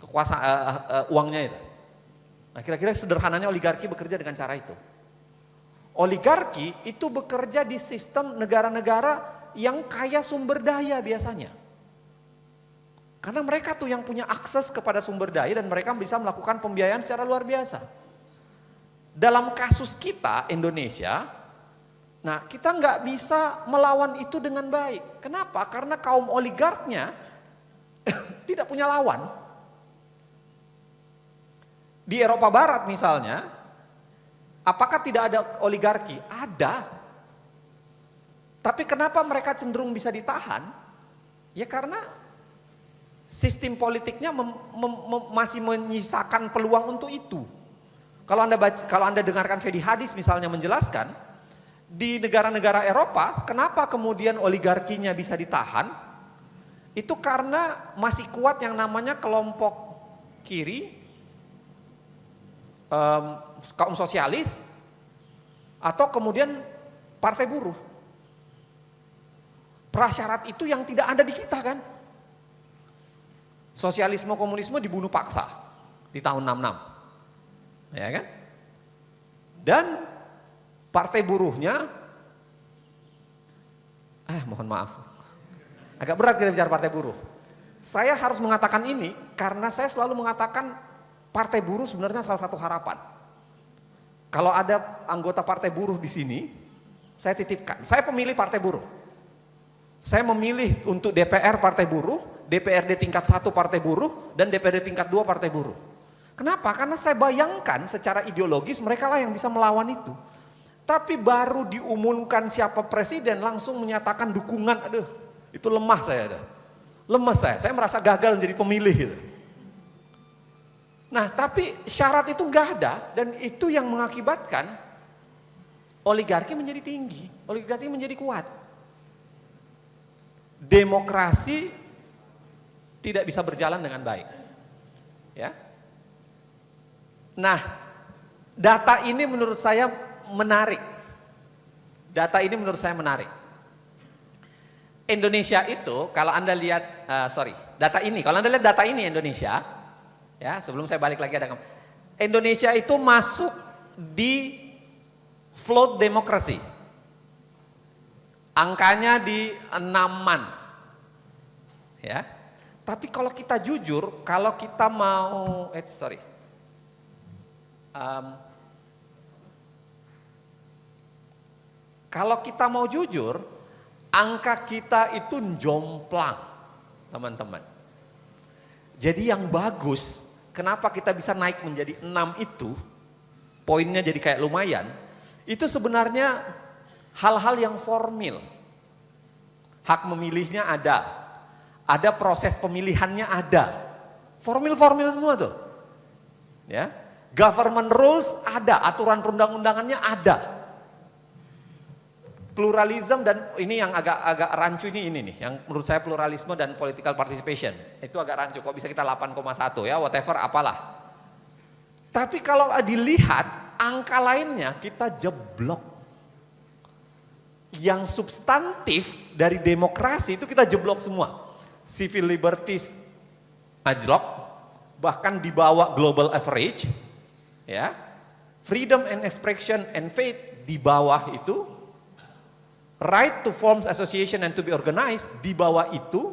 Kekuasaan uangnya itu. Nah, kira-kira sederhananya oligarki bekerja dengan cara itu. Oligarki itu bekerja di sistem negara-negara yang kaya sumber daya biasanya. Karena mereka tuh yang punya akses kepada sumber daya dan mereka bisa melakukan pembiayaan secara luar biasa. Dalam kasus kita Indonesia, nah kita nggak bisa melawan itu dengan baik. Kenapa? Karena kaum oligarknya tidak punya lawan. Di Eropa Barat misalnya, apakah tidak ada oligarki? Ada. Tapi kenapa mereka cenderung bisa ditahan? Ya karena sistem politiknya masih menyisakan peluang untuk itu. Kalau Anda dengarkan Fedi Hadis misalnya menjelaskan, di negara-negara Eropa, kenapa kemudian oligarkinya bisa ditahan? Itu karena masih kuat yang namanya kelompok kiri, kaum sosialis, atau kemudian partai buruh. Prasyarat itu yang tidak ada di kita kan. Sosialisme komunisme dibunuh paksa di tahun 66. Ya kan? Dan partai buruhnya mohon maaf. Agak berat kita bicara partai buruh. Saya harus mengatakan ini karena saya selalu mengatakan partai buruh sebenarnya salah satu harapan. Kalau ada anggota partai buruh di sini, saya titipkan. Saya pemilih partai buruh. Saya memilih untuk DPR partai buruh, DPRD tingkat 1 partai buruh, dan DPRD tingkat 2 partai buruh. Kenapa? Karena saya bayangkan secara ideologis mereka lah yang bisa melawan itu. Tapi baru diumumkan siapa presiden langsung menyatakan dukungan, aduh itu lemah saya. Lemes saya merasa gagal menjadi pemilih gitu. Nah tapi syarat itu nggak ada dan itu yang mengakibatkan oligarki menjadi tinggi, oligarki menjadi kuat. Demokrasi tidak bisa berjalan dengan baik. Ya. Nah, data ini menurut saya menarik. Data ini menurut saya menarik. Indonesia itu kalau Anda lihat, kalau Anda lihat data ini Indonesia, ya sebelum saya balik lagi ada Indonesia itu masuk di float demokrasi. Angkanya di 6-an. Ya. Tapi kalau kita jujur, kalau kita mau kalau kita mau jujur, angka kita itu jomplang, teman-teman. Jadi yang bagus, kenapa kita bisa naik menjadi 6 itu, poinnya jadi kayak lumayan, itu sebenarnya hal-hal yang formil. Hak memilihnya ada proses pemilihannya ada, formil semua tuh, ya. Government rules ada, aturan perundang-undangannya ada, pluralism dan ini yang agak rancu ini nih, yang menurut saya pluralisme dan political participation itu agak rancu. Kok bisa kita 8,1 ya, whatever apalah. Tapi kalau dilihat angka lainnya kita jeblok. Yang substantif dari demokrasi itu kita jeblok semua. Civil liberties anjlok, bahkan di bawah global average, ya. Freedom and expression and faith di bawah itu, right to form association and to be organized di bawah itu,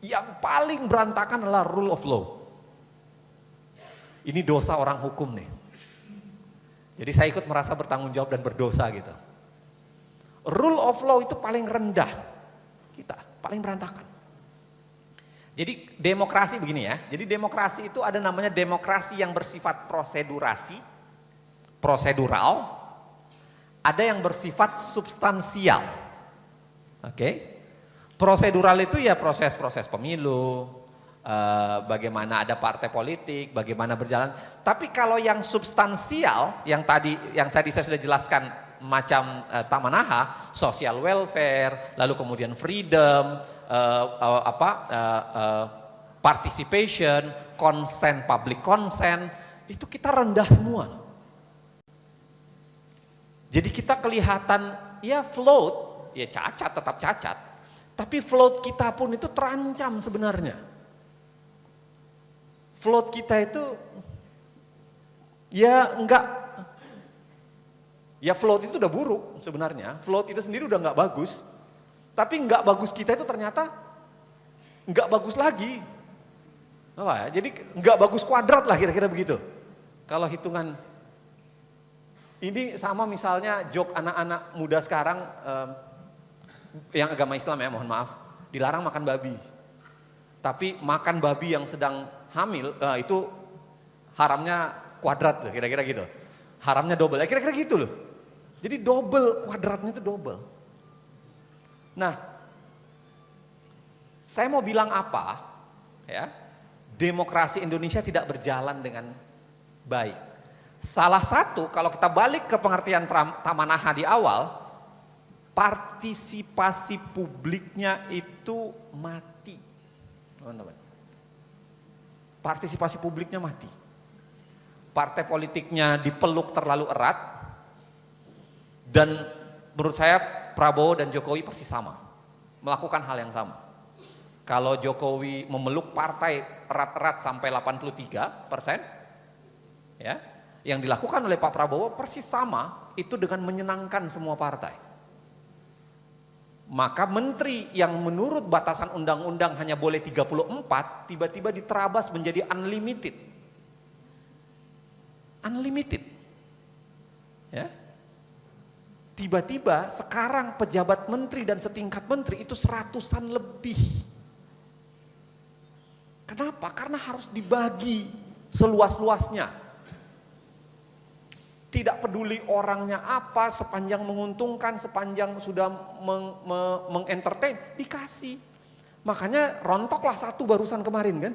yang paling berantakan adalah rule of law. Ini dosa orang hukum nih. Jadi saya ikut merasa bertanggung jawab dan berdosa gitu. Rule of law itu paling rendah kita, paling berantakan. Jadi demokrasi begini ya, jadi demokrasi itu ada namanya demokrasi yang bersifat prosedural, ada yang bersifat substansial. Oke. Prosedural itu ya proses-proses pemilu, bagaimana ada partai politik, bagaimana berjalan. Tapi kalau yang substansial, yang tadi saya sudah jelaskan macam Tamanaha, social welfare, lalu kemudian freedom, participation, consent, public consent, itu kita rendah semua. Jadi kita kelihatan ya float, ya cacat tetap cacat. Tapi float kita pun itu terancam sebenarnya. Float kita itu ya float itu udah buruk sebenarnya. Float itu sendiri udah nggak bagus. Tapi nggak bagus kita itu ternyata nggak bagus lagi. Apa ya? Jadi nggak bagus kuadrat lah kira-kira begitu. Kalau hitungan ini sama misalnya joke anak-anak muda sekarang yang agama Islam ya, mohon maaf, dilarang makan babi. Tapi makan babi yang sedang hamil itu haramnya kuadrat tuh, kira-kira gitu. Haramnya double, kira-kira gitu loh. Jadi double, kuadratnya itu double. Nah, saya mau bilang apa ya? Demokrasi Indonesia tidak berjalan dengan baik. Salah satu, kalau kita balik ke pengertian Tamanaha di awal, partisipasi publiknya itu mati, teman-teman. Partisipasi publiknya mati. Partai politiknya dipeluk terlalu erat, dan menurut saya Prabowo dan Jokowi persis sama, melakukan hal yang sama. Kalau Jokowi memeluk partai erat-erat sampai 83%, ya, yang dilakukan oleh Pak Prabowo persis sama, itu dengan menyenangkan semua partai. Maka menteri yang menurut batasan undang-undang hanya boleh 34, tiba-tiba diterabas menjadi unlimited. Unlimited. Ya. Tiba-tiba sekarang pejabat menteri dan setingkat menteri itu 100-an lebih. Kenapa? Karena harus dibagi seluas-luasnya. Tidak peduli orangnya apa, sepanjang menguntungkan, sepanjang sudah mengentertain, dikasih. Makanya rontoklah satu barusan kemarin kan.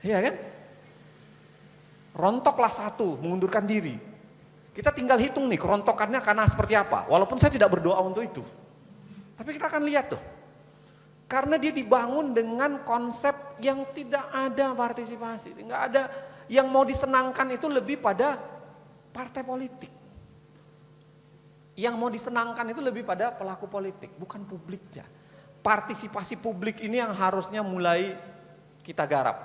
Iya kan? Rontoklah satu, mengundurkan diri. Kita tinggal hitung nih kerontokannya karena seperti apa. Walaupun saya tidak berdoa untuk itu. Tapi kita akan lihat tuh. Karena dia dibangun dengan konsep yang tidak ada partisipasi, nggak ada. Yang mau disenangkan itu lebih pada partai politik. Yang mau disenangkan itu lebih pada pelaku politik, bukan publiknya. Partisipasi publik ini yang harusnya mulai kita garap.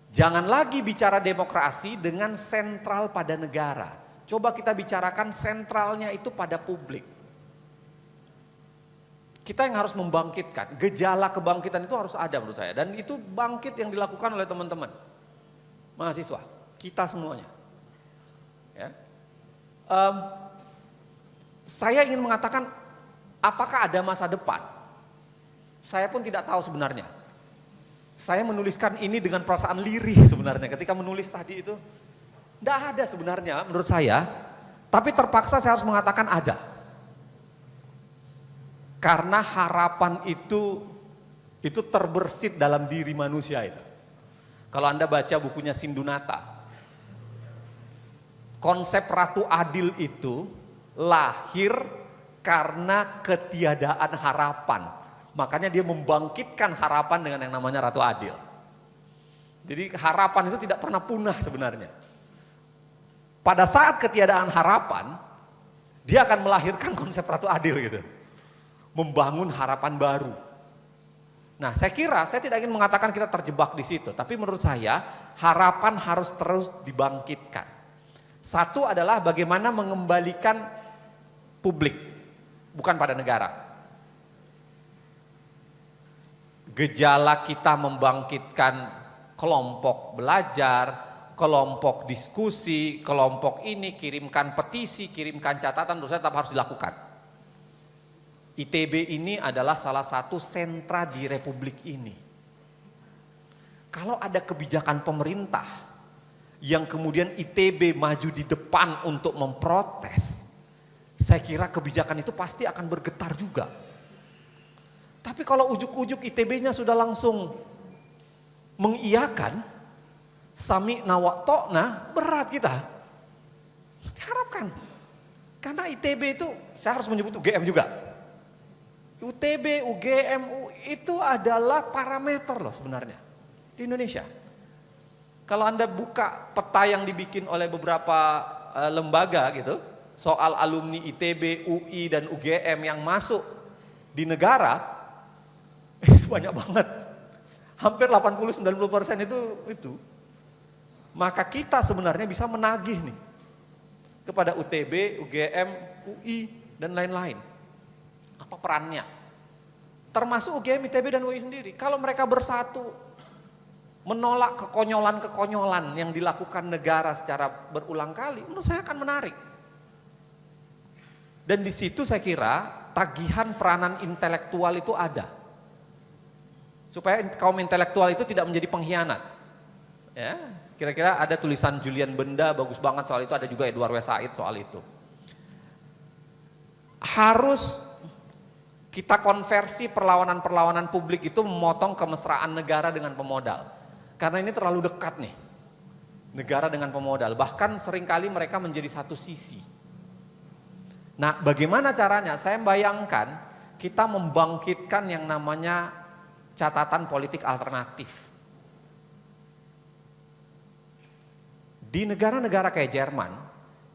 Jangan lagi bicara demokrasi dengan sentral pada negara. Coba kita bicarakan sentralnya itu pada publik. Kita yang harus membangkitkan, gejala kebangkitan itu harus ada menurut saya. Dan itu bangkit yang dilakukan oleh teman-teman mahasiswa, kita semuanya. Ya. Saya ingin mengatakan, apakah ada masa depan? Saya pun tidak tahu sebenarnya. Saya menuliskan ini dengan perasaan lirih sebenarnya ketika menulis tadi itu. Tidak ada sebenarnya menurut saya, tapi terpaksa saya harus mengatakan ada. Karena harapan itu terbersit dalam diri manusia itu. Kalau Anda baca bukunya Sindunata, konsep Ratu Adil itu lahir karena ketiadaan harapan. Makanya dia membangkitkan harapan dengan yang namanya Ratu Adil. Jadi harapan itu tidak pernah punah sebenarnya. Pada saat ketiadaan harapan, dia akan melahirkan konsep Ratu Adil gitu. Membangun harapan baru. Nah, saya kira saya tidak ingin mengatakan kita terjebak di situ, tapi menurut saya harapan harus terus dibangkitkan. Satu adalah bagaimana mengembalikan publik, bukan pada negara. Gejala kita membangkitkan kelompok belajar, kelompok diskusi, kelompok ini, kirimkan petisi, kirimkan catatan, menurut saya tetap harus dilakukan. ITB ini adalah salah satu sentra di republik ini. Kalau ada kebijakan pemerintah yang kemudian ITB maju di depan untuk memprotes, saya kira kebijakan itu pasti akan bergetar juga. Tapi kalau ujuk-ujuk ITB-nya sudah langsung mengiyakan, sami nawak tokna, berat kita. Diharapkan. Karena ITB itu, saya harus menyebut UGM juga. UTB, UGM, itu adalah parameter loh sebenarnya di Indonesia. Kalau Anda buka peta yang dibikin oleh beberapa lembaga gitu, soal alumni ITB, UI, dan UGM yang masuk di negara, itu banyak banget. Hampir 80-90% itu. Maka kita sebenarnya bisa menagih nih kepada UTB, UGM, UI, dan lain-lain. Apa perannya? Termasuk UGM, ITB, dan UI sendiri. Kalau mereka bersatu menolak kekonyolan-kekonyolan yang dilakukan negara secara berulang kali, menurut saya akan menarik. Dan di situ saya kira tagihan peranan intelektual itu ada. Supaya kaum intelektual itu tidak menjadi pengkhianat. Ya, kira-kira ada tulisan Julian Benda bagus banget soal itu, ada juga Edward W. Said soal itu. Harus kita konversi perlawanan-perlawanan publik itu memotong kemesraan negara dengan pemodal. Karena ini terlalu dekat nih, negara dengan pemodal. Bahkan seringkali mereka menjadi satu sisi. Nah, bagaimana caranya? Saya bayangkan kita membangkitkan yang namanya catatan politik alternatif. Di negara-negara kayak Jerman,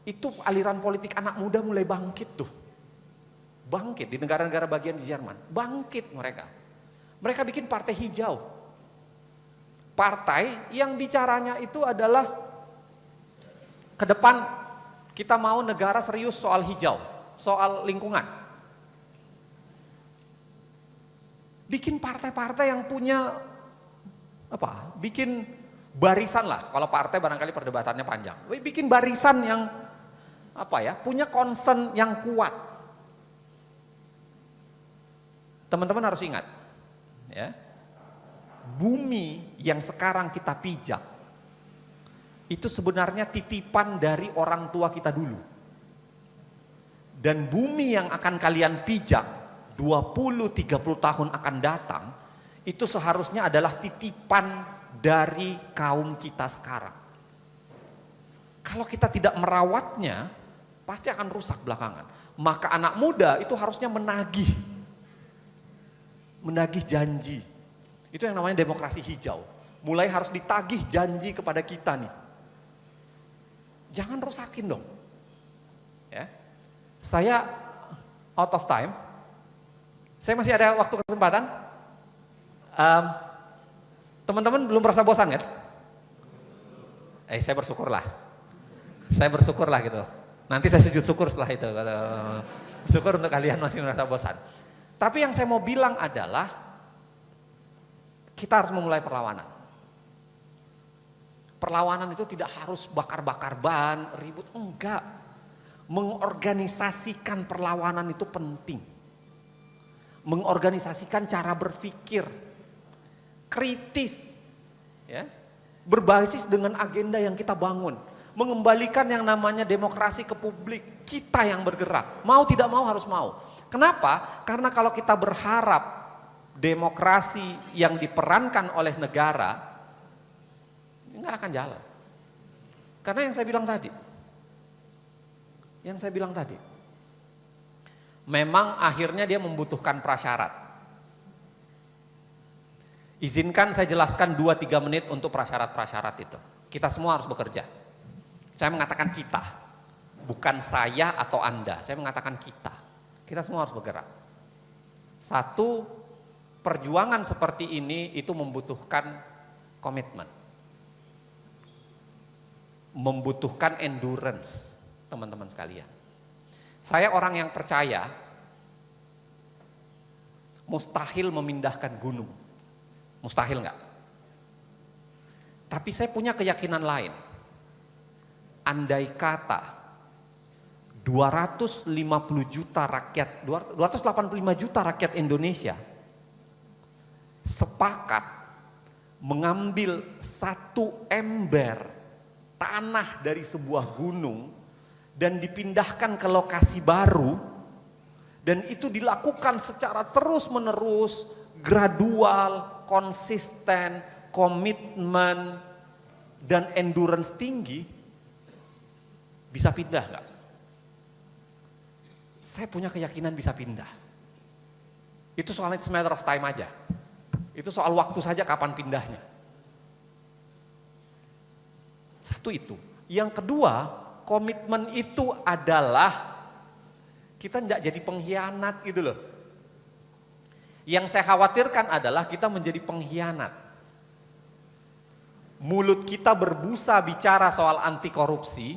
itu aliran politik anak muda mulai bangkit tuh. Bangkit di negara-negara bagian di Jerman, bangkit mereka. Mereka bikin partai hijau. Partai yang bicaranya itu adalah ke depan kita mau negara serius soal hijau, soal lingkungan. Bikin partai-partai yang punya bikin barisan lah. Kalau partai barangkali perdebatannya panjang. Bikin barisan yang punya concern yang kuat. Teman-teman harus ingat, ya, bumi yang sekarang kita pijak itu sebenarnya titipan dari orang tua kita dulu. Dan bumi yang akan kalian pijak 20-30 tahun akan datang, itu seharusnya adalah titipan dari kaum kita sekarang. Kalau kita tidak merawatnya, pasti akan rusak belakangan. Maka anak muda itu harusnya menagih janji. Itu yang namanya demokrasi hijau. Mulai harus ditagih janji kepada kita nih. Jangan rusakin dong. Ya. Saya out of time. Saya masih ada waktu kesempatan. Teman-teman belum merasa bosan kan? Saya bersyukurlah. Saya bersyukurlah gitu. Nanti saya sujud syukur setelah itu. Syukur untuk kalian masih merasa bosan. Tapi yang saya mau bilang adalah kita harus memulai perlawanan. Perlawanan itu tidak harus bakar-bakar ban, ribut, enggak. Mengorganisasikan perlawanan itu penting. Mengorganisasikan cara berpikir kritis, ya, berbasis dengan agenda yang kita bangun. Mengembalikan yang namanya demokrasi ke publik, kita yang bergerak. Mau tidak mau harus mau. Kenapa? Karena kalau kita berharap demokrasi yang diperankan oleh negara, nggak akan jalan. Karena yang saya bilang tadi, memang akhirnya dia membutuhkan prasyarat. Izinkan saya jelaskan 2-3 menit untuk prasyarat-prasyarat itu. Kita semua harus bekerja. Saya mengatakan kita, bukan saya atau Anda, saya mengatakan kita. Kita semua harus bergerak. Satu, perjuangan seperti ini itu membutuhkan komitmen. Membutuhkan endurance, teman-teman sekalian. Saya orang yang percaya mustahil memindahkan gunung. Mustahil enggak? Tapi saya punya keyakinan lain. Andai kata 285 juta rakyat Indonesia sepakat mengambil satu ember tanah dari sebuah gunung dan dipindahkan ke lokasi baru, dan itu dilakukan secara terus-menerus, gradual, konsisten, komitmen, dan endurance tinggi, bisa pindah nggak? Saya punya keyakinan bisa pindah. Itu soalnya it's matter of time aja. Itu soal waktu saja kapan pindahnya. Satu itu. Yang kedua, Komitmen itu adalah kita tidak jadi pengkhianat gitu loh. Yang saya khawatirkan adalah kita menjadi pengkhianat. Mulut kita berbusa bicara soal anti korupsi,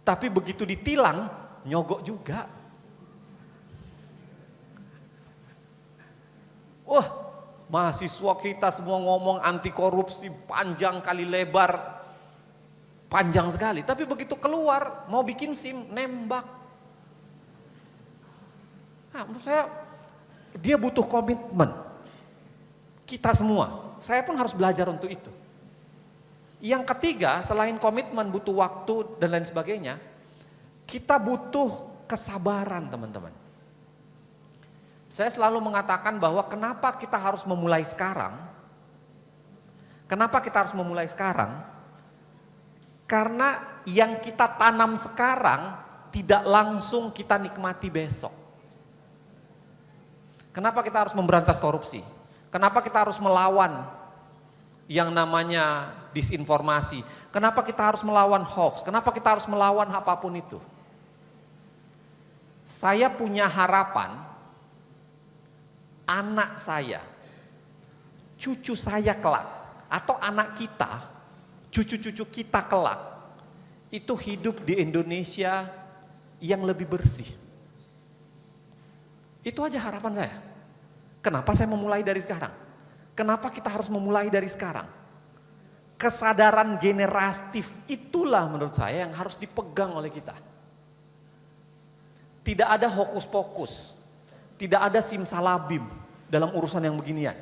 tapi begitu ditilang nyogok juga. Wah, mahasiswa kita semua ngomong anti korupsi panjang kali lebar, panjang sekali. Tapi begitu keluar mau bikin SIM nembak. Nah, menurut saya dia butuh komitmen. Kita semua, saya pun harus belajar untuk itu. Yang ketiga, selain komitmen butuh waktu dan lain sebagainya, kita butuh kesabaran teman-teman. Saya selalu mengatakan bahwa kenapa kita harus memulai sekarang? Kenapa kita harus memulai sekarang? Karena yang kita tanam sekarang tidak langsung kita nikmati besok. Kenapa kita harus memberantas korupsi? Kenapa kita harus melawan yang namanya disinformasi? Kenapa kita harus melawan hoax? Kenapa kita harus melawan apapun itu? Saya punya harapan anak saya, cucu saya kelak, atau anak kita, cucu-cucu kita kelak, itu hidup di Indonesia yang lebih bersih. Itu aja harapan saya. Kenapa saya memulai dari sekarang? Kenapa kita harus memulai dari sekarang? Kesadaran generatif itulah menurut saya yang harus dipegang oleh kita. Tidak ada hokus pokus, tidak ada simsalabim dalam urusan yang beginian.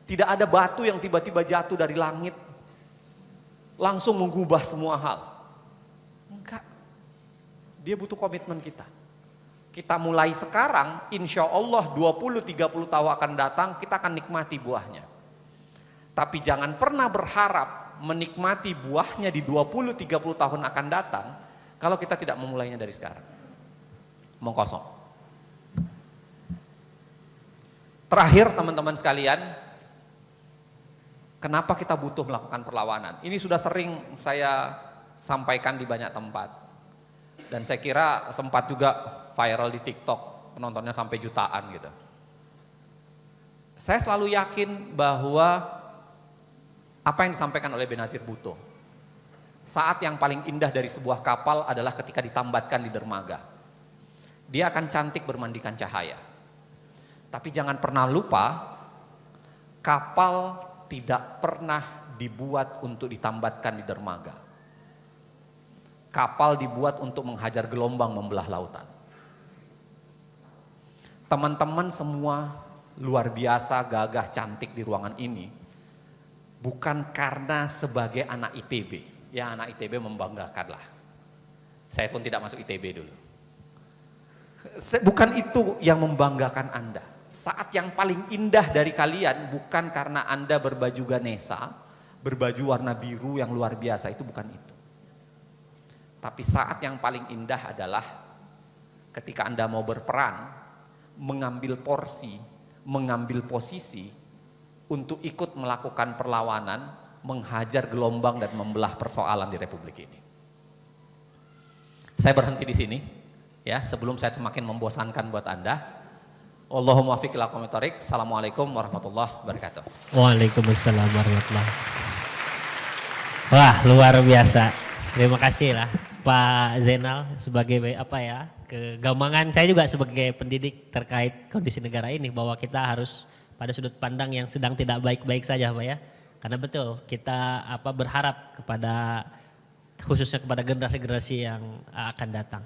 Tidak ada batu yang tiba-tiba jatuh dari langit, langsung mengubah semua hal. Enggak, dia butuh komitmen kita. Kita mulai sekarang, insya Allah 20-30 tahun akan datang, kita akan nikmati buahnya. Tapi jangan pernah berharap menikmati buahnya di 20-30 tahun akan datang, kalau kita tidak memulainya dari sekarang. Omong kosong. Terakhir teman-teman sekalian, kenapa kita butuh melakukan perlawanan? Ini sudah sering saya sampaikan di banyak tempat. Dan saya kira sempat juga viral di TikTok, penontonnya sampai jutaan gitu. Saya selalu yakin bahwa apa yang disampaikan oleh Benazir Bhutto, saat yang paling indah dari sebuah kapal adalah ketika ditambatkan di dermaga. Dia akan cantik bermandikan cahaya. Tapi jangan pernah lupa, kapal tidak pernah dibuat untuk ditambatkan di dermaga. Kapal dibuat untuk menghajar gelombang membelah lautan. Teman-teman semua luar biasa, gagah, cantik di ruangan ini. Bukan karena sebagai anak ITB. Ya anak ITB membanggakanlah. Saya pun tidak masuk ITB dulu. Bukan itu yang membanggakan Anda. Saat yang paling indah dari kalian bukan karena Anda berbaju Ganesha, berbaju warna biru yang luar biasa, itu bukan itu. Tapi saat yang paling indah adalah ketika Anda mau berperan, mengambil porsi, mengambil posisi untuk ikut melakukan perlawanan, menghajar gelombang dan membelah persoalan di Republik ini. Saya berhenti di sini, ya, sebelum saya semakin membosankan buat Anda. Allahumma fiq ila aqwamit thoriq. Assalamualaikum warahmatullahi wabarakatuh. Waalaikumsalam warahmatullahi wabarakatuh. Wah, luar biasa. Terima kasih lah Pak Zainal sebagai kegampangan saya juga sebagai pendidik terkait kondisi negara ini, bahwa kita harus pada sudut pandang yang sedang tidak baik-baik saja Pak ya. Karena betul kita berharap kepada khususnya kepada generasi-generasi yang akan datang.